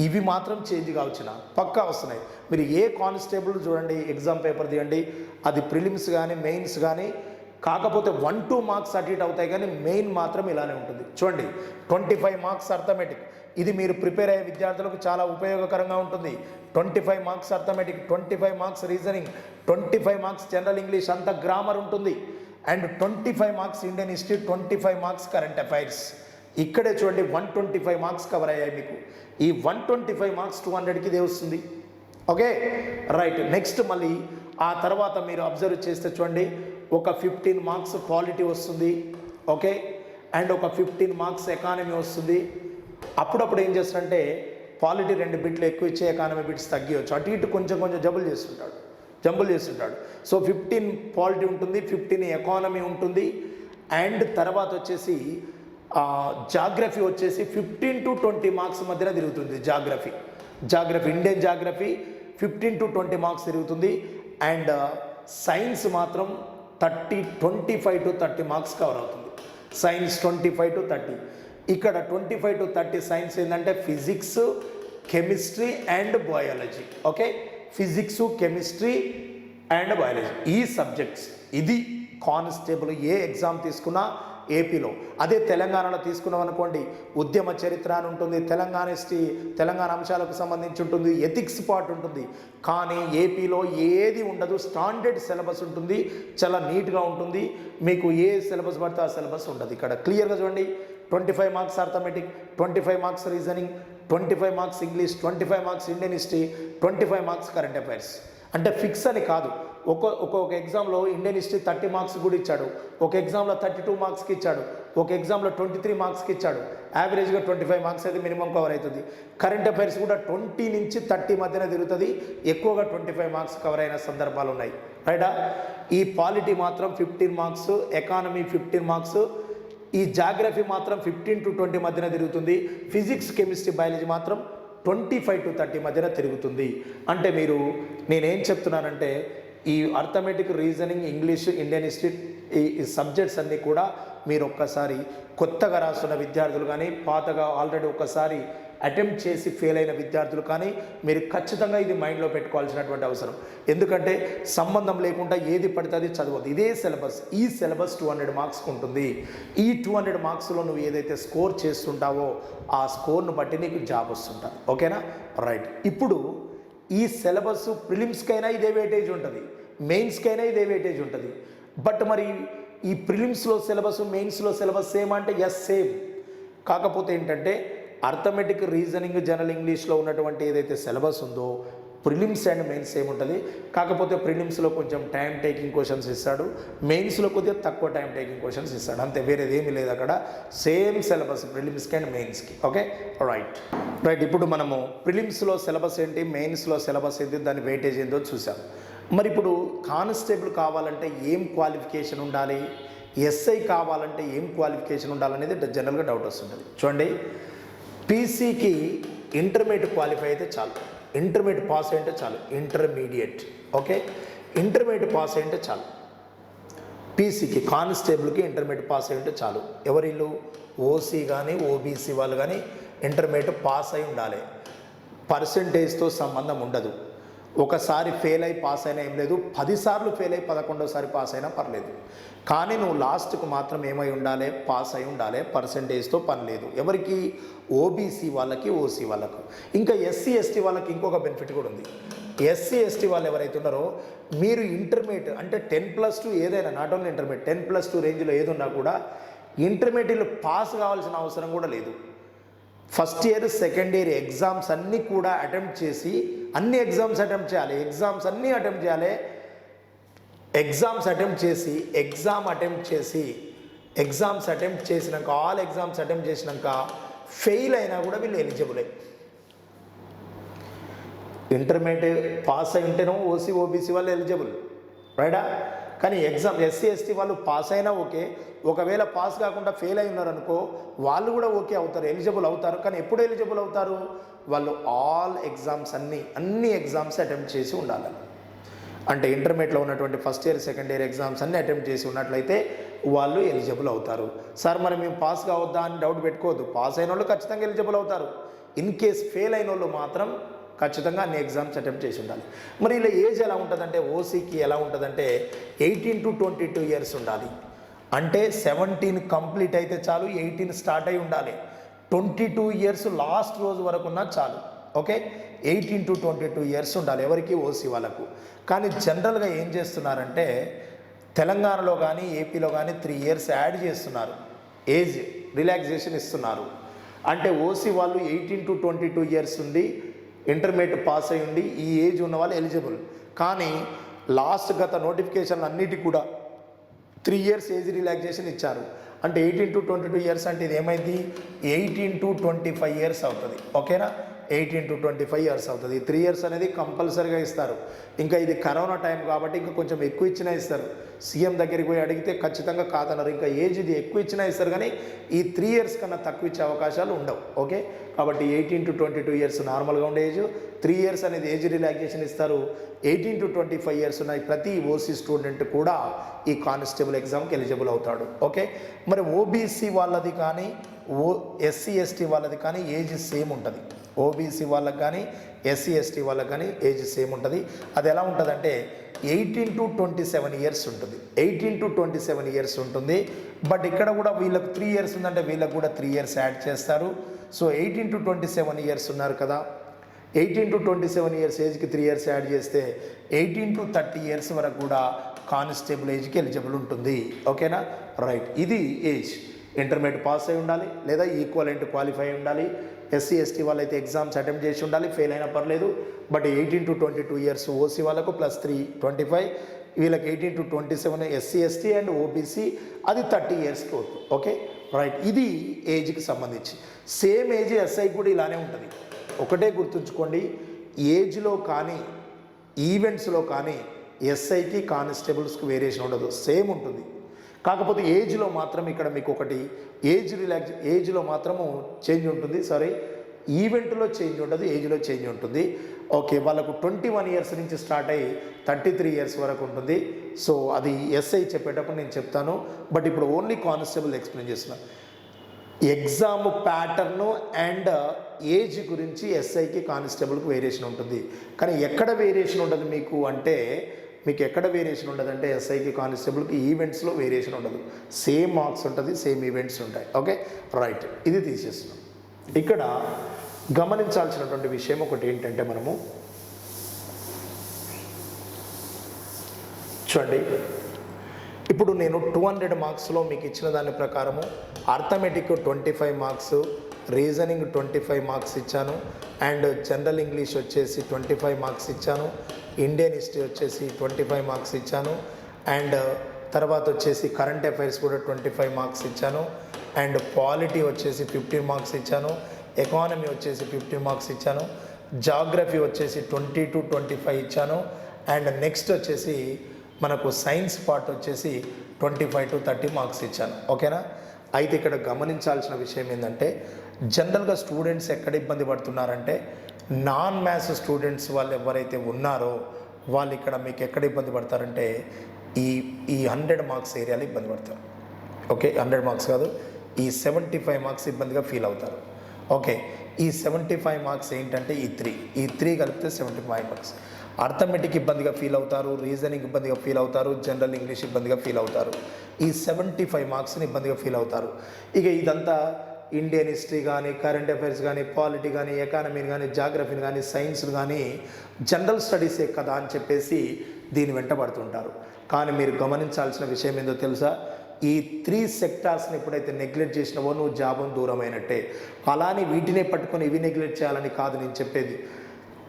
ఇవి మాత్రం చేంజ్ కావచ్చిన పక్కా వస్తున్నాయి. మీరు ఏ కానిస్టేబుల్ చూడండి, ఎగ్జామ్ పేపర్ తీయండి, అది ప్రిలిమ్స్ కానీ మెయిన్స్ కానీ, కాకపోతే 1-2 మార్క్స్ అటు ఇటు అవుతాయి, కానీ మెయిన్ మాత్రం ఇలానే ఉంటుంది. చూడండి, 25 మార్క్స్ అర్థమెటిక్, ఇది మీరు ప్రిపేర్ అయ్యే విద్యార్థులకు చాలా ఉపయోగకరంగా ఉంటుంది. 25 marks arithmetic, 25 marks reasoning, 25 marks general English, అంత గ్రామర్ ఉంటుంది. And 25 marks Indian history, 25 marks current affairs. ఇక్కడే చూడండి 125 మార్క్స్ కవర్ అయ్యాయి మీకు. ఈ 125 మార్క్స్ 200కి ఇదే వస్తుంది. Okay, right. నెక్స్ట్ మళ్ళీ ఆ తర్వాత మీరు అబ్జర్వ్ చేస్తే చూడండి, ఒక 15 మార్క్స్ పాలిటీ వస్తుంది. ఓకే, అండ్ ఒక 15 మార్క్స్ ఎకానమీ వస్తుంది. అప్పుడప్పుడు ఏం చేస్తారంటే పాలిటీ 2 బిట్లు ఎక్కువ ఇచ్చే ఎకానమీ బిట్స్ తగ్గియచ్చు, అటు ఇటు కొంచెం జంబుల్ చేస్తుంటాడు. సో 15 పాలిటీ ఉంటుంది, 15 ఎకానమీ ఉంటుంది. అండ్ తర్వాత వచ్చేసి జాగ్రఫీ వచ్చేసి 15 to 20 మార్క్స్ మధ్యన తిరుగుతుంది. Geography Indian geography 15 to 20 marks తిరుగుతుంది. అండ్ సైన్స్ మాత్రం 25 to 30 మార్క్స్ కవర్ అవుతుంది. Science 25 to 30. ఇక్కడ 25 to 30 సైన్స్ ఏంటంటే physics, chemistry and biology. Okay, physics, chemistry and biology, ఈ సబ్జెక్ట్స్. ఇది కానిస్టేబుల్ ఏ ఎగ్జామ్ తీసుకున్నా ఏపీలో. అదే తెలంగాణలో తీసుకున్నాం అనుకోండి, ఉద్యమ చరిత్ర అని ఉంటుంది, తెలంగాణ అంశాలకు సంబంధించి ఉంటుంది, ఎథిక్స్ పార్ట్ ఉంటుంది. కానీ ఏపీలో ఏది ఉండదు, స్టాండర్డ్ సిలబస్ ఉంటుంది, చాలా నీట్గా ఉంటుంది. మీకు ఏ సిలబస్ పడితే ఆ సిలబస్ ఉండదు. ఇక్కడ క్లియర్గా చూడండి, 25 marks arithmetic, 25 marks reasoning, 25 marks English, 25 marks Indian history, 25 marks current affairs. అంటే ఫిక్స్ అని కాదు. ఒక్కొక్క ఎగ్జామ్లో ఇండియన్ హిస్టరీ 30 మార్క్స్ కూడా ఇచ్చాడు, ఒక ఎగ్జామ్లో 32 మార్క్స్కి ఇచ్చాడు, ఒక ఎగ్జామ్లో 23 మార్క్స్కి ఇచ్చాడు. యావరేజ్గా 25 మార్క్స్ అయితే మినిమం కవర్ అవుతుంది. కరెంట్ అఫైర్స్ కూడా 20 నుంచి 30 మధ్యన తిరుగుతుంది, ఎక్కువగా 25 మార్క్స్ కవర్ అయిన సందర్భాలు ఉన్నాయి. రైటా? ఈ పాలిటీ మాత్రం 15 మార్క్స్, ఎకానమీ 15 మార్క్స్, ఈ జాగ్రఫీ మాత్రం 15 to 20 మధ్యన తిరుగుతుంది. ఫిజిక్స్, కెమిస్ట్రీ, బయాలజీ మాత్రం 25 to 30 మధ్యన తిరుగుతుంది. అంటే మీరు నేనేం చెప్తున్నానంటే ఈ arithmetic, reasoning, English, Indian history ఈ సబ్జెక్ట్స్ అన్నీ కూడా మీరు ఒక్కసారి కొత్తగా రాస్తున్న విద్యార్థులు కానీ, పాతగా ఆల్రెడీ ఒకసారి అటెంప్ట్ చేసి ఫెయిల్ అయిన విద్యార్థులు కానీ మీరు ఖచ్చితంగా ఇది మైండ్లో పెట్టుకోవాల్సినటువంటి అవసరం. ఎందుకంటే సంబంధం లేకుండా ఏది పడితే అది చదవద్దు. ఇదే సిలబస్, ఈ సిలబస్ 200 మార్క్స్కి ఉంటుంది. ఈ 200 మార్క్స్లో నువ్వు ఏదైతే స్కోర్ చేస్తుంటావో ఆ స్కోర్ను బట్టి నీకు జాబ్ వస్తుంటుంది. ఓకేనా? రైట్. ఇప్పుడు ఈ సిలబస్ ప్రిలిమ్స్కైనా ఇదే వెయిటేజ్ ఉంటుంది, మెయిన్స్కైనా ఇదే వెయిటేజ్ ఉంటుంది. బట్ మరి ఈ ప్రిలిమ్స్లో సిలబస్, మెయిన్స్లో సిలబస్ సేమ్ అంటే ఎస్ సేమ్. కాకపోతే ఏంటంటే అర్థమెటిక్, రీజనింగ్, జనరల్ ఇంగ్లీష్లో ఉన్నటువంటి ఏదైతే సిలబస్ ఉందో ప్రిలిమ్స్ అండ్ మెయిన్స్ సేమ్ ఉంటుంది. కాకపోతే ప్రిలిమ్స్లో కొంచెం టైం టేకింగ్ క్వశ్చన్స్ ఇస్తాడు, మెయిన్స్లో కొద్దిగా తక్కువ టైం టేకింగ్ క్వశ్చన్స్ ఇస్తాడు. అంతే, వేరేది ఏమీ లేదు అక్కడ. సేమ్ సిలబస్ ప్రిలిమ్స్కి అండ్ మెయిన్స్కి. Okay, right. ఇప్పుడు మనము ప్రిలిమ్స్లో సిలబస్ ఏంటి, మెయిన్స్లో సిలబస్ ఏంటి, దాని వెయిటేజ్ ఏంటో చూసాం. మరి ఇప్పుడు కానిస్టేబుల్ కావాలంటే ఏం క్వాలిఫికేషన్ ఉండాలి, ఎస్ఐ కావాలంటే ఏం క్వాలిఫికేషన్ ఉండాలనేది జనరల్గా డౌట్ వస్తుంటుంది. చూడండి, పీసీకి ఇంటర్మీడియట్ క్వాలిఫై అయితే చాలు, ఇంటర్మీడియట్ పాస్ అయితే చాలు, ఇంటర్మీడియట్. ఓకే, ఇంటర్మీడియట్ పాస్ అయితే చాలు. పీసీకి, కానిస్టేబుల్కి ఇంటర్మీడియట్ పాస్ అయితే చాలు. ఎవరిల్లు ఓసీ కానీ ఓబీసీ వాళ్ళు కానీ ఇంటర్మీడియట్ పాస్ అయి ఉండాలి. పర్సంటేజ్తో సంబంధం ఉండదు. ఒకసారి ఫెయిల్ అయి పాస్ అయినా ఏం లేదు, 10 సార్లు ఫెయిల్ అయి 11వ పాస్ అయినా పర్లేదు. కానీ నువ్వు లాస్ట్కు మాత్రం ఏమై ఉండాలి, పాస్ అయి ఉండాలి. పర్సంటేజ్తో పని లేదు. ఎవరికి? ఓబీసీ వాళ్ళకి, ఓసీ వాళ్ళకు. ఇంకా ఎస్సీ ఎస్టీ వాళ్ళకి ఇంకొక బెనిఫిట్ కూడా ఉంది. ఎస్సీ ఎస్టీ వాళ్ళు ఎవరైతే ఉన్నారో మీరు ఇంటర్మీడియట్ అంటే 10+2 ఏదైనా, నాట్ ఓన్లీ ఇంటర్మీడియట్, 10+2 రేంజ్లో ఏది ఉన్నా కూడా ఇంటర్మీడియట్లో పాస్ కావాల్సిన అవసరం కూడా లేదు. First year, second year exams అన్నీ కూడా అటెంప్ట్ చేసి, అన్ని ఎగ్జామ్స్ అటెంప్ట్ చేయాలి, ఎగ్జామ్స్ అన్నీ అటెంప్ట్ చేయాలి. ఎగ్జామ్స్ అటెంప్ట్ చేసినాక, ఆల్ ఎగ్జామ్స్ అటెంప్ట్ చేసినాక ఫెయిల్ అయినా కూడా వీళ్ళు ఎలిజిబులే. ఇంటర్మీడియట్ పాస్ అయి ఉంటేనో ఓసీ ఓబీసీ వాళ్ళు ఎలిజిబుల్, రైటా? కానీ ఎగ్జామ్ ఎస్సీ ఎస్టీ వాళ్ళు పాస్ అయినా ఓకే, ఒకవేళ పాస్ కాకుండా ఫెయిల్ అయి ఉన్నారనుకో వాళ్ళు కూడా ఓకే అవుతారు, ఎలిజిబుల్ అవుతారు. కానీ ఎప్పుడు ఎలిజిబుల్ అవుతారు? వాళ్ళు ఆల్ ఎగ్జామ్స్ అన్ని ఎగ్జామ్స్ అటెంప్ట్ చేసి ఉండాలి. అంటే ఇంటర్మీడియట్లో ఉన్నటువంటి first year, second year exams అన్నీ అటెంప్ట్ చేసి ఉన్నట్లయితే వాళ్ళు ఎలిజిబుల్ అవుతారు. సార్ మరి మేము పాస్ కావద్దా అని డౌట్ పెట్టుకోవద్దు. పాస్ అయిన వాళ్ళు ఖచ్చితంగా ఎలిజిబుల్ అవుతారు. ఇన్ కేస్ ఫెయిల్ అయిన వాళ్ళు మాత్రం ఖచ్చితంగా అన్ని ఎగ్జామ్స్ అటెంప్ట్ చేసి ఉండాలి. మరి ఇలా ఏజ్ ఎలా ఉంటుందంటే ఓసీకి ఎలా ఉంటుందంటే 18 to 22 ఇయర్స్ ఉండాలి. అంటే 17 కంప్లీట్ అయితే చాలు, 18 స్టార్ట్ అయి ఉండాలి. 22 ఇయర్స్ లాస్ట్ రోజు వరకు ఉన్నా చాలు. ఓకే, 18 to 22 ఇయర్స్ ఉండాలి ఎవరికి? ఓసీ వాళ్ళకు. కానీ జనరల్గా ఏం చేస్తున్నారంటే తెలంగాణలో కానీ ఏపీలో కానీ 3 ఇయర్స్ యాడ్ చేస్తున్నారు, ఏజ్ రిలాక్సేషన్ ఇస్తున్నారు. అంటే ఓసీ వాళ్ళు 18 to 22 ఇయర్స్ ఉండి ఇంటర్మీడియట్ పాస్ అయి ఉండి ఈ ఏజ్ ఉన్న వాళ్ళు ఎలిజిబుల్. కానీ లాస్ట్ గత నోటిఫికేషన్లు అన్నిటికీ కూడా 3 ఇయర్స్ ఏజ్ రిలాక్సేషన్ ఇచ్చారు. అంటే 18 to 22 ఇయర్స్ అంటే ఇది ఏమైంది? 18 to 25 ఇయర్స్ అవుతుంది. ఓకేనా? 18 to 25 ఇయర్స్ అవుతుంది. 3 ఇయర్స్ అనేది కంపల్సరీగా ఇస్తారు. ఇంకా ఇది కరోనా టైం కాబట్టి ఇంకా కొంచెం ఎక్కువ ఇచ్చినా ఇస్తారు. సీఎం దగ్గరికి పోయి అడిగితే ఖచ్చితంగా కాదన్నారు. ఇంకా ఏజ్ ఇది ఎక్కువ ఇచ్చినా ఇస్తారు, కానీ ఈ 3 ఇయర్స్ కన్నా తక్కువ ఇచ్చే అవకాశాలు ఉండవు. ఓకే, కాబట్టి 18 to 22 ఇయర్స్ నార్మల్గా ఉండే ఏజ్, 3 ఇయర్స్ అనేది ఏజ్ రిలాక్సేషన్ ఇస్తారు. 18 to 25 ఇయర్స్ ఉన్నాయి ప్రతి ఓసీ స్టూడెంట్ కూడా ఈ కానిస్టేబుల్ ఎగ్జామ్కి ఎలిజిబుల్ అవుతాడు. ఓకే, మరి ఓబీసీ వాళ్ళది కానీ ఎస్సీ ఎస్టీ వాళ్ళది కానీ ఏజ్ సేమ్ ఉంటుంది. ఓబీసీ వాళ్ళకి కానీ ఎస్సీ ఎస్టీ వాళ్ళకి కానీ ఏజ్ సేమ్ ఉంటుంది. అది ఎలా ఉంటుందంటే 18 to 27 ఇయర్స్ ఉంటుంది. 18 to 27 ఇయర్స్ ఉంటుంది. బట్ ఇక్కడ కూడా వీళ్ళకు 3 ఇయర్స్ ఉందంటే వీళ్ళకు కూడా 3 ఇయర్స్ యాడ్ చేస్తారు. సో 18 to 27 ఇయర్స్ ఉన్నారు కదా, 18 to 27 ఇయర్స్ ఏజ్కి 3 ఇయర్స్ యాడ్ చేస్తే 18 to 30 ఇయర్స్ వరకు కూడా కానిస్టేబుల్ ఏజ్కి ఎలిజిబుల్ ఉంటుంది. ఓకేనా? రైట్, ఇది ఏజ్. ఇంటర్మీడియట్ పాస్ అయి ఉండాలి లేదా ఈక్వలెంట్ క్వాలిఫై అయి ఉండాలి. ఎస్సీ ఎస్టీ వాళ్ళైతే ఎగ్జామ్స్ అటెంప్ట్ చేసి ఉండాలి, ఫెయిల్ అయినా పర్లేదు. బట్ 18 to 22 ఇయర్స్ ఓసీ వాళ్ళకు +3 25, వీళ్ళకి 18 to 27 SC ST and OBC అది 30 ఇయర్స్కి అవుతుంది. ఓకే, రైట్, ఇది ఏజ్కి సంబంధించి. సేమ్ ఏజ్ ఎస్ఐ కూడా ఇలానే ఉంటుంది. ఒకటే గుర్తుంచుకోండి, ఏజ్లో కానీ ఈవెంట్స్లో కానీ ఎస్ఐకి కానిస్టేబుల్స్కి వేరియేషన్ ఉండదు, సేమ్ ఉంటుంది. కాకపోతే ఏజ్లో మాత్రం ఇక్కడ మీకు ఒకటి ఏజ్లో మాత్రము చేంజ్ ఉంటుంది, సారీ ఈవెంట్లో చేంజ్ ఉండదు, ఏజ్లో చేంజ్ ఉంటుంది. ఓకే, వాళ్ళకు 21 ఇయర్స్ నుంచి స్టార్ట్ అయ్యి 33 ఇయర్స్ వరకు ఉంటుంది. సో అది ఎస్ఐ చెప్పేటప్పుడు నేను చెప్తాను, బట్ ఇప్పుడు ఓన్లీ కానిస్టేబుల్ ఎక్స్ప్లెయిన్ చేస్తున్నాను. ఎగ్జామ్ ప్యాటర్ను అండ్ ఏజ్ గురించి ఎస్ఐకి కానిస్టేబుల్కి వేరియేషన్ ఉంటుంది. కానీ ఎక్కడ వేరియేషన్ ఉండదు మీకు అంటే, మీకు ఎక్కడ వేరియేషన్ ఉండదు అంటే ఎస్ఐకి కానిస్టేబుల్కి ఈవెంట్స్లో వేరియేషన్ ఉండదు, సేమ్ మార్క్స్ ఉంటుంది, సేమ్ ఈవెంట్స్ ఉంటాయి. ఓకే రైట్, ఇది తీసేస్తున్నాం. ఇక్కడ గమనించాల్సినటువంటి విషయం ఒకటి ఏంటంటే, మనము చూడండి, ఇప్పుడు నేను 200 మార్క్స్లో మీకు ఇచ్చిన దాని ప్రకారము అర్థమెటిక్ 25 మార్క్స్, రీజనింగ్ 25 మార్క్స్ ఇచ్చాను, అండ్ జనరల్ ఇంగ్లీష్ వచ్చేసి 25 మార్క్స్ ఇచ్చాను, ఇండియన్ హిస్టరీ వచ్చేసి 25 మార్క్స్ ఇచ్చాను, అండ్ తర్వాత వచ్చేసి కరెంట్ అఫైర్స్ కూడా 25 మార్క్స్ ఇచ్చాను, అండ్ పాలిటీ వచ్చేసి 15 మార్క్స్ ఇచ్చాను, ఎకానమీ వచ్చేసి 15 మార్క్స్ ఇచ్చాను, జాగ్రఫీ వచ్చేసి 20 to 25 ఇచ్చాను, అండ్ నెక్స్ట్ వచ్చేసి మనకు సైన్స్ పార్ట్ వచ్చేసి 25 to 30 మార్క్స్ ఇచ్చాను. ఓకేనా? అయితే ఇక్కడ గమనించాల్సిన విషయం ఏంటంటే, జనరల్గా స్టూడెంట్స్ ఎక్కడ ఇబ్బంది పడుతున్నారంటే, నాన్ మ్యాథ్స్ స్టూడెంట్స్ వాళ్ళు ఎవరైతే ఉన్నారో వాళ్ళు ఇక్కడ మీకు ఎక్కడ ఇబ్బంది పడతారంటే ఈ 100 మార్క్స్ ఏరియాలో ఇబ్బంది పడతారు. ఓకే, 100 మార్క్స్ కాదు, ఈ 75 మార్క్స్ ఇబ్బందిగా ఫీల్ అవుతారు. ఓకే, ఈ 75 మార్క్స్ ఏంటంటే ఈ త్రీ కలిపితే 75 మార్క్స్. అర్థమెటిక్ ఇబ్బందిగా ఫీల్ అవుతారు, రీజనింగ్ ఇబ్బందిగా ఫీల్ అవుతారు, జనరల్ ఇంగ్లీష్ ఇబ్బందిగా ఫీల్ అవుతారు. ఈ 75 మార్క్స్ని ఇబ్బందిగా ఫీల్ అవుతారు. ఇక ఇదంతా ఇండియన్ హిస్టరీ కానీ, కరెంట్ అఫైర్స్ కానీ, పాలిటీ కానీ, ఎకానమీని కానీ, జాగ్రఫీని కానీ, సైన్స్ కానీ, జనరల్ స్టడీసే కదా అని చెప్పేసి దీని వెంటబడుతుంటారు. కానీ మీరు గమనించాల్సిన విషయం ఏందో తెలుసా? ఈ 3 సెక్టార్స్ని ఎప్పుడైతే నెగ్లెక్ట్ చేసినావో నువ్వు జాబును దూరమైనట్టే. అలానే వీటినే పట్టుకొని ఇవి నెగ్లెక్ట్ చేయాలని కాదు నేను చెప్పేది.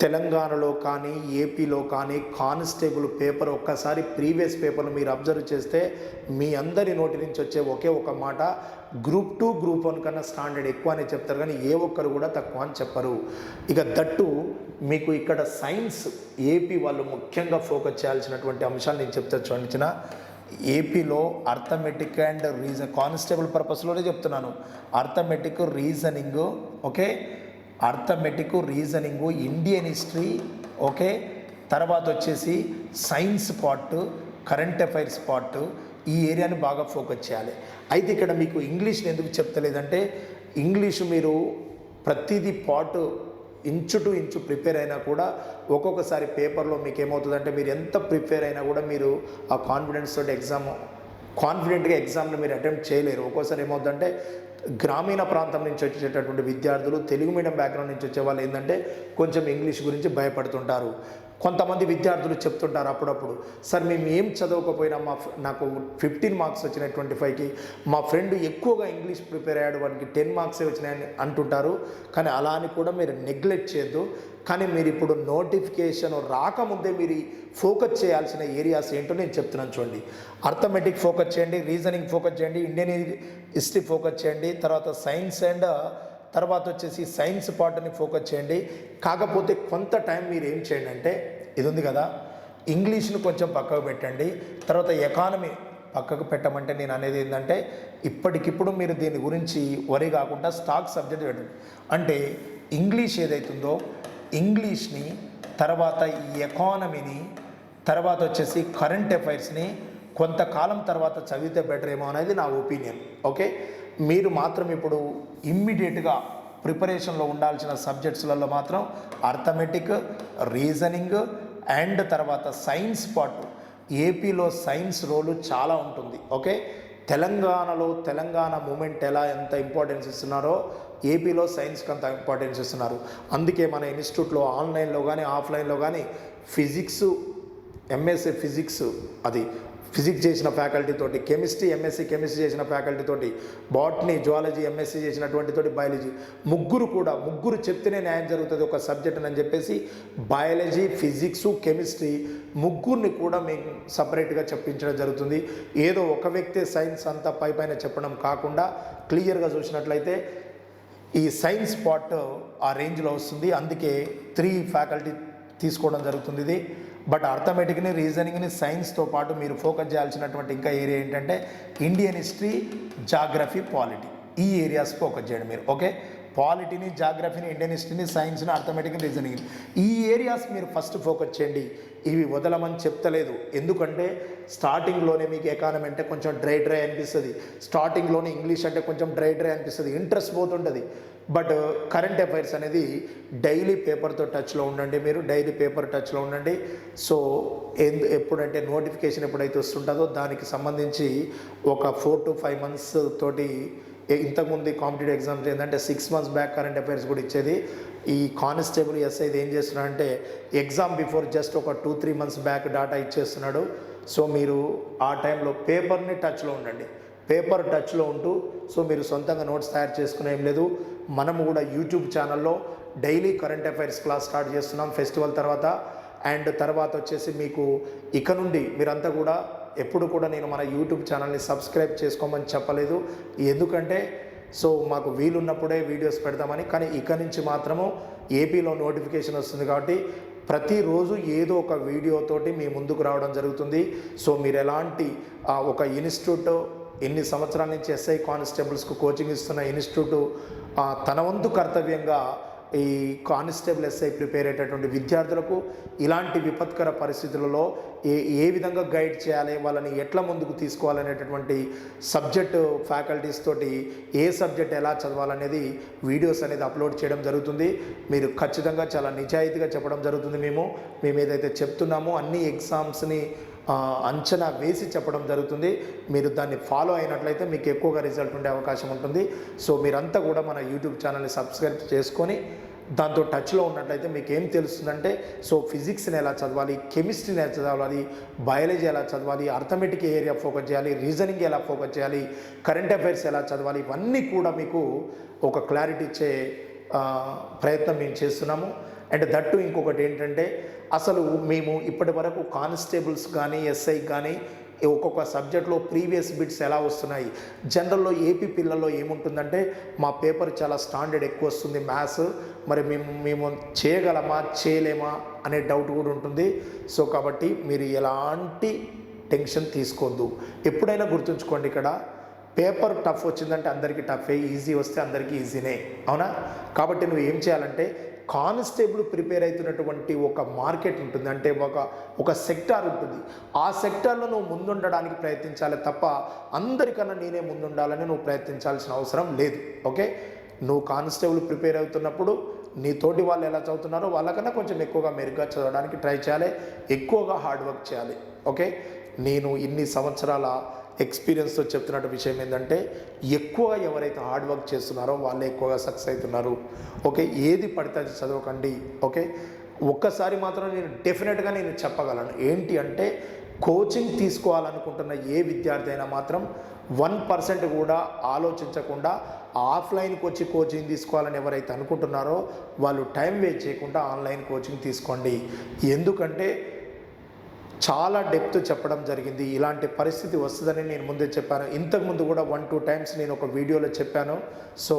తెలంగాణలో కానీ, ఏపీలో కానీ కానిస్టేబుల్ పేపర్ ఒక్కసారి ప్రీవియస్ పేపర్లు మీరు అబ్జర్వ్ చేస్తే మీ అందరి నోటి నుంచి వచ్చే ఒకే ఒక మాట, గ్రూప్ 2 గ్రూప్ 1 కన్నా స్టాండర్డ్ ఎక్కువ అని చెప్తారు, కానీ ఏ ఒక్కరు కూడా తక్కువ అని చెప్పరు. ఇక దట్టు మీకు ఇక్కడ సైన్స్ ఏపీ వాళ్ళు ముఖ్యంగా ఫోకస్ చేయాల్సినటువంటి అంశాలు నేను చెప్తా చూడండి. ఏపీలో అర్థమెటిక్ అండ్ కానిస్టేబుల్ పర్పస్లోనే చెప్తున్నాను. Arithmetic, reasoning, okay, arithmetic, reasoning, Indian history, okay, తర్వాత వచ్చేసి science part, current affairs part, ఈ ఏరియాని బాగా ఫోకస్ చేయాలి. అయితే ఇక్కడ మీకు ఇంగ్లీష్ని ఎందుకు చెప్తలేదంటే, ఇంగ్లీషు మీరు ప్రతిదీ part inch to inch prepare అయినా కూడా ఒక్కొక్కసారి పేపర్లో మీకు ఏమవుతుందంటే, మీరు ఎంత ప్రిపేర్ అయినా కూడా మీరు ఆ కాన్ఫిడెన్స్ తోటి కాన్ఫిడెంట్గా ఎగ్జామ్ని మీరు అటెంప్ట్ చేయలేరు. ఒక్కోసారి ఏమవుతుందంటే, గ్రామీణ ప్రాంతం నుంచి వచ్చేటటువంటి విద్యార్థులు, తెలుగు మీడియం బ్యాక్గ్రౌండ్ నుంచి వచ్చే వాళ్ళు ఏంటంటే కొంచెం ఇంగ్లీష్ గురించి భయపడుతుంటారు. కొంతమంది విద్యార్థులు చెప్తుంటారు అప్పుడప్పుడు, సార్ మేము ఏం చదవకపోయినా నాకు 15 మార్క్స్ వచ్చినాయి 25కి, మా ఫ్రెండ్ ఎక్కువగా ఇంగ్లీష్ ప్రిపేర్ అయ్యాడు, వాడికి 10 మార్క్సే వచ్చినాయని అంటుంటారు. కానీ అలా అని కూడా మీరు నెగ్లెక్ట్ చేయొద్దు. కానీ మీరు ఇప్పుడు నోటిఫికేషన్ రాకముందే మీరు ఫోకస్ చేయాల్సిన ఏరియాస్ ఏంటో నేను చెప్తున్నాను చూడండి. అర్థమెటిక్ ఫోకస్ చేయండి, రీజనింగ్ ఫోకస్ చేయండి, ఇండియన్ హిస్టరీ ఫోకస్ చేయండి, తర్వాత సైన్స్ అండ్ తర్వాత వచ్చేసి సైన్స్ పార్ట్ని ఫోకస్ చేయండి. కాకపోతే కొంత టైం మీరు ఏం చేయండి అంటే, ఇది ఉంది కదా, ఇంగ్లీష్ను కొంచెం పక్కకు పెట్టండి, తర్వాత ఎకానమీ పక్కకు పెట్టమంటే నేను అనేది ఏంటంటే, ఇప్పటికిప్పుడు మీరు దీని గురించి వరి కాకుండా స్టాక్ సబ్జెక్ట్ పెట్టండి. అంటే ఇంగ్లీష్ ఏదైతుందో ఇంగ్లీష్ని, తర్వాత ఈ ఎకానమీని, తర్వాత వచ్చేసి కరెంట్ అఫైర్స్ని కొంతకాలం తర్వాత చదివితే బెటర్ ఏమో అనేది నా ఒపీనియన్. ఓకే, మీరు మాత్రం ఇప్పుడు ఇమ్మీడియట్గా ప్రిపరేషన్లో ఉండాల్సిన సబ్జెక్ట్స్లలో మాత్రం అర్థమెటిక్, రీజనింగ్ అండ్ తర్వాత సైన్స్ పార్ట్. ఏపీలో సైన్స్ రోలు చాలా ఉంటుంది. ఓకే, తెలంగాణలో తెలంగాణ మూమెంట్ ఎంత ఇంపార్టెన్స్ ఇస్తున్నారో ఏపీలో సైన్స్కి అంత ఇంపార్టెన్స్ ఇస్తున్నారు. అందుకే మన ఇన్స్టిట్యూట్లో ఆన్లైన్లో కానీ ఆఫ్లైన్లో కానీ ఫిజిక్స్, ఎంఎస్సీ ఫిజిక్స్, అది ఫిజిక్స్ చేసిన ఫ్యాకల్టీ తోటి, కెమిస్ట్రీ ఎంఎస్సీ కెమిస్ట్రీ చేసిన ఫ్యాకల్టీ తోటి, బాటనీ, జువాలజీ ఎంఎస్సీ చేసినటువంటి తోటి, బయాలజీ, ముగ్గురు చెప్తేనే న్యాయం జరుగుతుంది ఒక సబ్జెక్ట్ అని చెప్పేసి బయాలజీ, ఫిజిక్స్, కెమిస్ట్రీ ముగ్గురిని కూడా మేము సపరేట్గా చెప్పించడం జరుగుతుంది. ఏదో ఒక వ్యక్తే సైన్స్ అంతా పైన చెప్పడం కాకుండా క్లియర్గా చూసినట్లయితే ఈ సైన్స్ పార్ట్ ఆ రేంజ్లో వస్తుంది. అందుకే 3 ఫ్యాకల్టీ తీసుకోవడం జరుగుతుంది. ఇది బట్ అర్థమెటిక్ని, రీజనింగ్ని, సైన్స్తో పాటు మీరు ఫోకస్ చేయాల్సినటువంటి ఇంకా ఏరియా ఏంటంటే ఇండియన్ హిస్టరీ, జాగ్రఫీ, పాలిటీ. ఈ ఏరియాస్ ఫోకస్ చేయండి మీరు. ఓకే, పాలిటీని, జాగ్రఫీని, ఇండియన్ హిస్టరీని, సైన్స్ని, అర్థమెటిక్ని, రీజనింగ్, ఈ ఏరియాస్ మీరు ఫస్ట్ ఫోకస్ చేయండి. ఇవి వదలమని చెప్తలేదు, ఎందుకంటే స్టార్టింగ్లోనే మీకు ఎకానమీ అంటే కొంచెం డ్రై అనిపిస్తుంది, స్టార్టింగ్లోనే ఇంగ్లీష్ అంటే కొంచెం డ్రై అనిపిస్తుంది, ఇంట్రెస్ట్ పోతుంటుంది. బట్ కరెంట్ అఫైర్స్ అనేది డైలీ పేపర్తో టచ్లో ఉండండి, మీరు డైలీ పేపర్ టచ్లో ఉండండి. సో ఎప్పుడంటే నోటిఫికేషన్ ఎప్పుడైతే వస్తుంటుందో దానికి సంబంధించి ఒక 4 to 5 months తోటి, ఇంతకుముందు కాంపిటేటివ్ ఎగ్జామ్స్ ఏంటంటే 6 months బ్యాక్ కరెంట్ అఫైర్స్ కూడా ఇచ్చేది. ఈ కానిస్టేబుల్ ఎస్ఐ ఏం చేస్తున్నాడంటే ఎగ్జామ్ బిఫోర్ జస్ట్ ఒక 2-3 months బ్యాక్ డాటా ఇచ్చేస్తున్నాడు. సో మీరు ఆ టైంలో పేపర్ని టచ్లో ఉండండి, పేపర్ టచ్లో ఉంటూ, సో మీరు సొంతంగా నోట్స్ తయారు చేసుకునే ఏం లేదు. మనము కూడా యూట్యూబ్ ఛానల్లో daily current affairs class start చేస్తున్నాం ఫెస్టివల్ తర్వాత. అండ్ తర్వాత వచ్చేసి మీకు ఇక నుండి మీరంతా కూడా ఎప్పుడు కూడా నేను మన యూట్యూబ్ ఛానల్ని సబ్స్క్రైబ్ చేసుకోమని చెప్పలేదు, ఎందుకంటే సో మాకు వీలున్నప్పుడే వీడియోస్ పెడతామని. కానీ ఇక నుంచి మాత్రము ఏపీలో నోటిఫికేషన్ వస్తుంది కాబట్టి ప్రతిరోజు ఏదో ఒక వీడియోతోటి మీ ముందుకు రావడం జరుగుతుంది. సో మీరు ఎలాంటి ఒక ఇన్స్టిట్యూట్ ఎన్ని సంవత్సరాల నుంచి ఎస్ఐ కానిస్టేబుల్స్కు కోచింగ్ ఇస్తున్న ఇన్స్టిట్యూట్ తన వంతు కర్తవ్యంగా ఈ కానిస్టేబుల్ ఎస్ఐ ప్రిపేర్ అయ్యేటటువంటి విద్యార్థులకు ఇలాంటి విపత్కర పరిస్థితులలో ఏ విధంగా గైడ్ చేయాలి, వాళ్ళని ఎట్లా ముందుకు తీసుకోవాలనేటటువంటి సబ్జెక్టు ఫ్యాకల్టీస్ తోటి ఏ సబ్జెక్ట్ ఎలా చదవాలనేది వీడియోస్ అనేది అప్లోడ్ చేయడం జరుగుతుంది. మీరు ఖచ్చితంగా చాలా నిజాయితీగా చెప్పడం జరుగుతుంది. మేము ఏదైతే చెప్తున్నామో అన్ని ఎగ్జామ్స్ని అంచనా వేసి చెప్పడం జరుగుతుంది. మీరు దాన్ని ఫాలో అయినట్లయితే మీకు ఎక్కువగా రిజల్ట్ ఉండే అవకాశం ఉంటుంది. సో మీరంతా కూడా మన యూట్యూబ్ ఛానల్ని సబ్స్క్రైబ్ చేసుకొని దాంతో టచ్లో ఉన్నట్లయితే మీకు ఏం తెలుస్తుందంటే, సో ఫిజిక్స్ని ఎలా చదవాలి, కెమిస్ట్రీని ఎలా చదవాలి, బయాలజీ ఎలా చదవాలి, అర్థమెటిక్ ఏరియా ఫోకస్ చేయాలి, రీజనింగ్ ఎలా ఫోకస్ చేయాలి, కరెంట్ అఫైర్స్ ఎలా చదవాలి, ఇవన్నీ కూడా మీకు ఒక క్లారిటీ ఇచ్చే ప్రయత్నం మేము చేస్తున్నాము. అండ్ దట్టు ఇంకొకటి ఏంటంటే, అసలు మేము ఇప్పటి వరకు కానిస్టేబుల్స్ కానీ ఎస్ఐ కానీ ఒక్కొక్క సబ్జెక్ట్లో ప్రీవియస్ బిట్స్ ఎలా వస్తున్నాయి, జనరల్లో ఏపీ పిల్లల్లో ఏముంటుందంటే మా పేపర్ చాలా స్టాండర్డ్ ఎక్కువ వస్తుంది మ్యాథ్స్, మరి మేము చేయగలమా చేయలేమా అనే డౌట్ కూడా ఉంటుంది. సో కాబట్టి మీరు ఎలాంటి టెన్షన్ తీసుకోవద్దు. ఎప్పుడైనా గుర్తుంచుకోండి, ఇక్కడ పేపర్ టఫ్ వచ్చిందంటే అందరికీ టఫే, ఈజీ వస్తే అందరికీ ఈజీనే, అవునా? కాబట్టి నువ్వు ఏం చేయాలంటే కానిస్టేబుల్ ప్రిపేర్ అవుతున్నటువంటి ఒక మార్కెట్ ఉంటుంది, అంటే ఒక సెక్టార్ ఉంటుంది. ఆ సెక్టార్లో నువ్వు ముందుండడానికి ప్రయత్నించాలి తప్ప అందరికన్నా నేనే ముందుండాలని నువ్వు ప్రయత్నించాల్సిన అవసరం లేదు. ఓకే, నువ్వు కానిస్టేబుల్ ప్రిపేర్ అవుతున్నప్పుడు నీ తోటి వాళ్ళు ఎలా చదువుతున్నారో వాళ్ళకన్నా కొంచెం ఎక్కువగా మెరుగ్గా చదవడానికి ట్రై చేయాలి, ఎక్కువగా హార్డ్ వర్క్ చేయాలి. ఓకే, నేను ఇన్ని సంవత్సరాల ఎక్స్పీరియన్స్తో చెప్తున్న విషయం ఏంటంటే, ఎక్కువగా ఎవరైతే హార్డ్ వర్క్ చేస్తున్నారో వాళ్ళే ఎక్కువగా సక్సెస్ అవుతున్నారు. ఓకే, ఏది పడితే అది చదవకండి. ఓకే, ఒక్కసారి మాత్రం నేను డెఫినెట్గా నేను చెప్పగలను ఏంటి అంటే, కోచింగ్ తీసుకోవాలనుకుంటున్న ఏ విద్యార్థి అయినా మాత్రం 1% కూడా ఆలోచించకుండా ఆఫ్లైన్కి వచ్చి కోచింగ్ తీసుకోవాలని ఎవరైతే అనుకుంటున్నారో వాళ్ళు టైం వేస్ట్ చేయకుండా ఆన్లైన్ కోచింగ్ తీసుకోండి. ఎందుకంటే చాలా డెప్త్ చెప్పడం జరిగింది, ఇలాంటి పరిస్థితి వస్తుందని నేను ముందే చెప్పాను. ఇంతకుముందు కూడా 1-2 times నేను ఒక వీడియోలో చెప్పాను. సో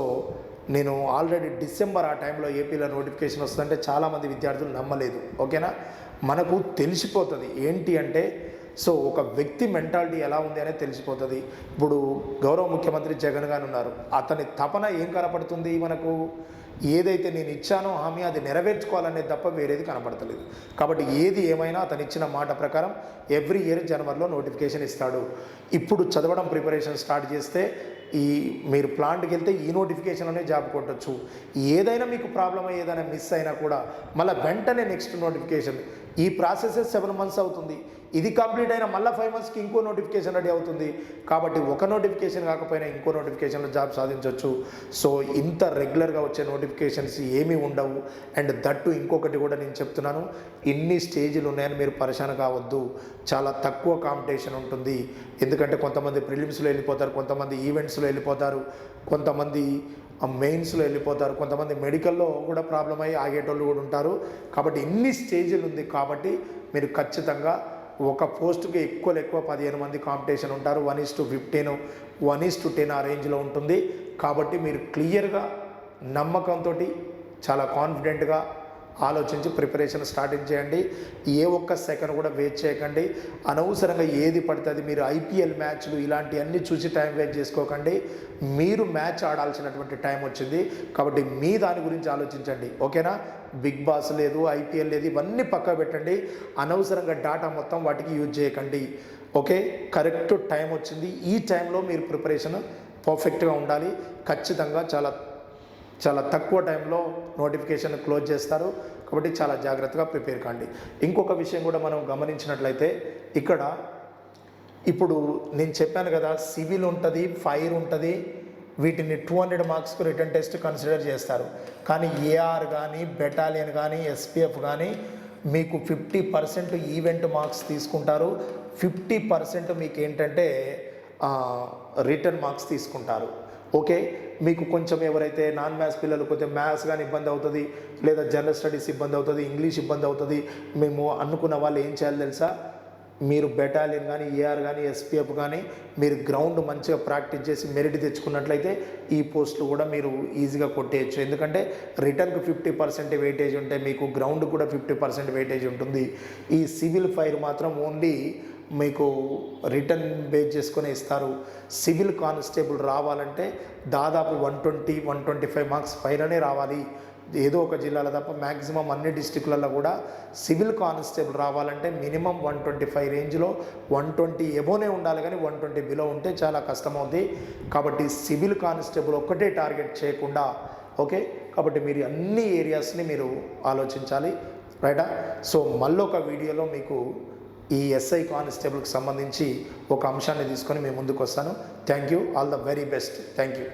నేను ఆల్రెడీ డిసెంబర్ ఆ టైంలో ఏపీలో నోటిఫికేషన్ వస్తుందంటే చాలామంది విద్యార్థులు నమ్మలేదు. ఓకేనా, మనకు తెలిసిపోతుంది ఏంటి అంటే, సో ఒక వ్యక్తి మెంటాలిటీ ఎలా ఉంది అనేది తెలిసిపోతుంది. ఇప్పుడు గౌరవ ముఖ్యమంత్రి జగన్ గారు ఉన్నారు, అతని తపన ఏం కనపడుతుంది మనకు, ఏదైతే నేను ఇచ్చానో హామీ అది నెరవేర్చుకోవాలనేది తప్ప వేరేది కనపడతలేదు. కాబట్టి ఏది ఏమైనా అతను ఇచ్చిన మాట ప్రకారం ఎవ్రీ ఇయర్ జనవరిలో నోటిఫికేషన్ ఇస్తాడు. ఇప్పుడు చదవడం ప్రిపరేషన్ స్టార్ట్ చేస్తే మీరు ప్లాంట్కి వెళ్తే ఈ నోటిఫికేషన్లోనే జాబ్ కొట్టచ్చు. ఏదైనా మీకు ప్రాబ్లం ఏదైనా మిస్ అయినా కూడా మళ్ళీ వెంటనే నెక్స్ట్ నోటిఫికేషన్, ఈ ప్రాసెస్ 7 months అవుతుంది. ఇది కంప్లీట్ అయినా మళ్ళీ 5 monthsకి ఇంకో నోటిఫికేషన్ రెడీ అవుతుంది. కాబట్టి ఒక నోటిఫికేషన్ కాకపోయినా ఇంకో నోటిఫికేషన్లో జాబ్ సాధించవచ్చు. సో ఇంత రెగ్యులర్గా వచ్చే నోటిఫికేషన్స్ ఏమీ ఉండవు. అండ్ దట్టు ఇంకొకటి కూడా నేను చెప్తున్నాను, ఇన్ని స్టేజ్లు ఉన్నాయని మీరు పరేషాన్ కావద్దు. చాలా తక్కువ కాంపిటీషన్ ఉంటుంది. ఎందుకంటే కొంతమంది ప్రిలిమ్స్లో వెళ్ళిపోతారు, కొంతమంది ఈవెంట్స్లో వెళ్ళిపోతారు, కొంతమంది మెయిన్స్లో వెళ్ళిపోతారు, కొంతమంది మెడికల్లో కూడా ప్రాబ్లం అయ్యి ఆగేటోళ్ళు కూడా ఉంటారు. కాబట్టి ఇన్ని స్టేజ్లు ఉంది. కాబట్టి మీరు ఖచ్చితంగా ఒక పోస్టుకి ఎక్కువ 15 మంది కాంపిటీషన్ ఉంటారు. 1:15, 1:10 ఆ రేంజ్లో ఉంటుంది. కాబట్టి మీరు క్లియర్గా నమ్మకంతో చాలా కాన్ఫిడెంట్గా ఆలోచించి ప్రిపరేషన్ స్టార్ట్ చేయండి. ఏ ఒక్క సెకండ్ కూడా వేస్ట్ చేయకండి. అనవసరంగా ఏది పడితే అది మీరు ఐపీఎల్ మ్యాచ్లు ఇలాంటివన్నీ చూసి టైం వేస్ట్ చేసుకోకండి. మీరు మ్యాచ్ ఆడాల్సినటువంటి టైం వచ్చింది కాబట్టి మీ దాని గురించి ఆలోచించండి. ఓకేనా? బిగ్ బాస్ లేదు, ఐపీఎల్ లేదు, ఇవన్నీ పక్క పెట్టండి. అనవసరంగా డాటా మొత్తం వాటికి యూజ్ చేయకండి. ఓకే, కరెక్ట్ టైం వచ్చింది. ఈ టైంలో మీరు ప్రిపరేషన్ పర్ఫెక్ట్గా ఉండాలి. ఖచ్చితంగా చాలా తక్కువ టైంలో నోటిఫికేషన్ క్లోజ్ చేస్తారు కాబట్టి చాలా జాగ్రత్తగా ప్రిపేర్ కాండి. ఇంకొక విషయం కూడా మనం గమనించినట్లయితే ఇక్కడ ఇప్పుడు నేను చెప్పాను కదా, సివిల్ ఉంటుంది, ఫైర్ ఉంటుంది, వీటిని 200 మార్క్స్కు రిటర్న్ టెస్ట్ కన్సిడర్ చేస్తారు. కానీ ఏఆర్ కానీ బెటాలియన్ కానీ ఎస్పీఎఫ్ కానీ మీకు 50% ఈవెంట్ మార్క్స్ తీసుకుంటారు. 50% మీకు ఏంటంటే రిటర్న్ మార్క్స్ తీసుకుంటారు. ఓకే, మీకు కొంచెం ఎవరైతే నాన్ మ్యాథ్స్ పిల్లలు కొంచెం మ్యాథ్స్ కానీ ఇబ్బంది అవుతుంది, లేదా జనరల్ స్టడీస్ ఇబ్బంది అవుతుంది, ఇంగ్లీష్ ఇబ్బంది అవుతుంది, మేము అనుకున్న వాళ్ళు ఏం చేయాలి తెలుసా? మీరు బెటాలియన్ కానీ ఏఆర్ కానీ ఎస్పీఎఫ్ కానీ మీరు గ్రౌండ్ మంచిగా ప్రాక్టీస్ చేసి మెరిట్ తెచ్చుకున్నట్లయితే ఈ పోస్టులు కూడా మీరు ఈజీగా కొట్టేయచ్చు. ఎందుకంటే రిటర్న్కి 50% వెయిటేజ్ ఉంటే మీకు గ్రౌండ్ కూడా 50% వెయిటేజ్ ఉంటుంది. ఈ సివిల్ ఫైర్ మాత్రం ఓన్లీ మీకు రిటర్న్ బేస్ చేసుకొని ఇస్తారు. సివిల్ కానిస్టేబుల్ రావాలంటే దాదాపు 120-125 మార్క్స్ పైననే రావాలి. ఏదో ఒక జిల్లాలో తప్ప మ్యాక్సిమం అన్ని డిస్టిక్లలో కూడా సివిల్ కానిస్టేబుల్ రావాలంటే మినిమం 125 రేంజ్లో 120 ఎబోనే ఉండాలి, కానీ 120 బిలో ఉంటే చాలా కష్టమవుతుంది. కాబట్టి సివిల్ కానిస్టేబుల్ ఒక్కటే టార్గెట్ చేయకుండా, ఓకే, కాబట్టి మీరు అన్ని ఏరియాస్ని మీరు ఆలోచించాలి. రైటా? సో మళ్ళొక వీడియోలో మీకు ఈ ఎస్ఐ కానిస్టేబుల్కి సంబంధించి ఒక అంశాన్ని తీసుకొని మేము ముందుకు వస్తాను. Thank you. All the very best. Thank you.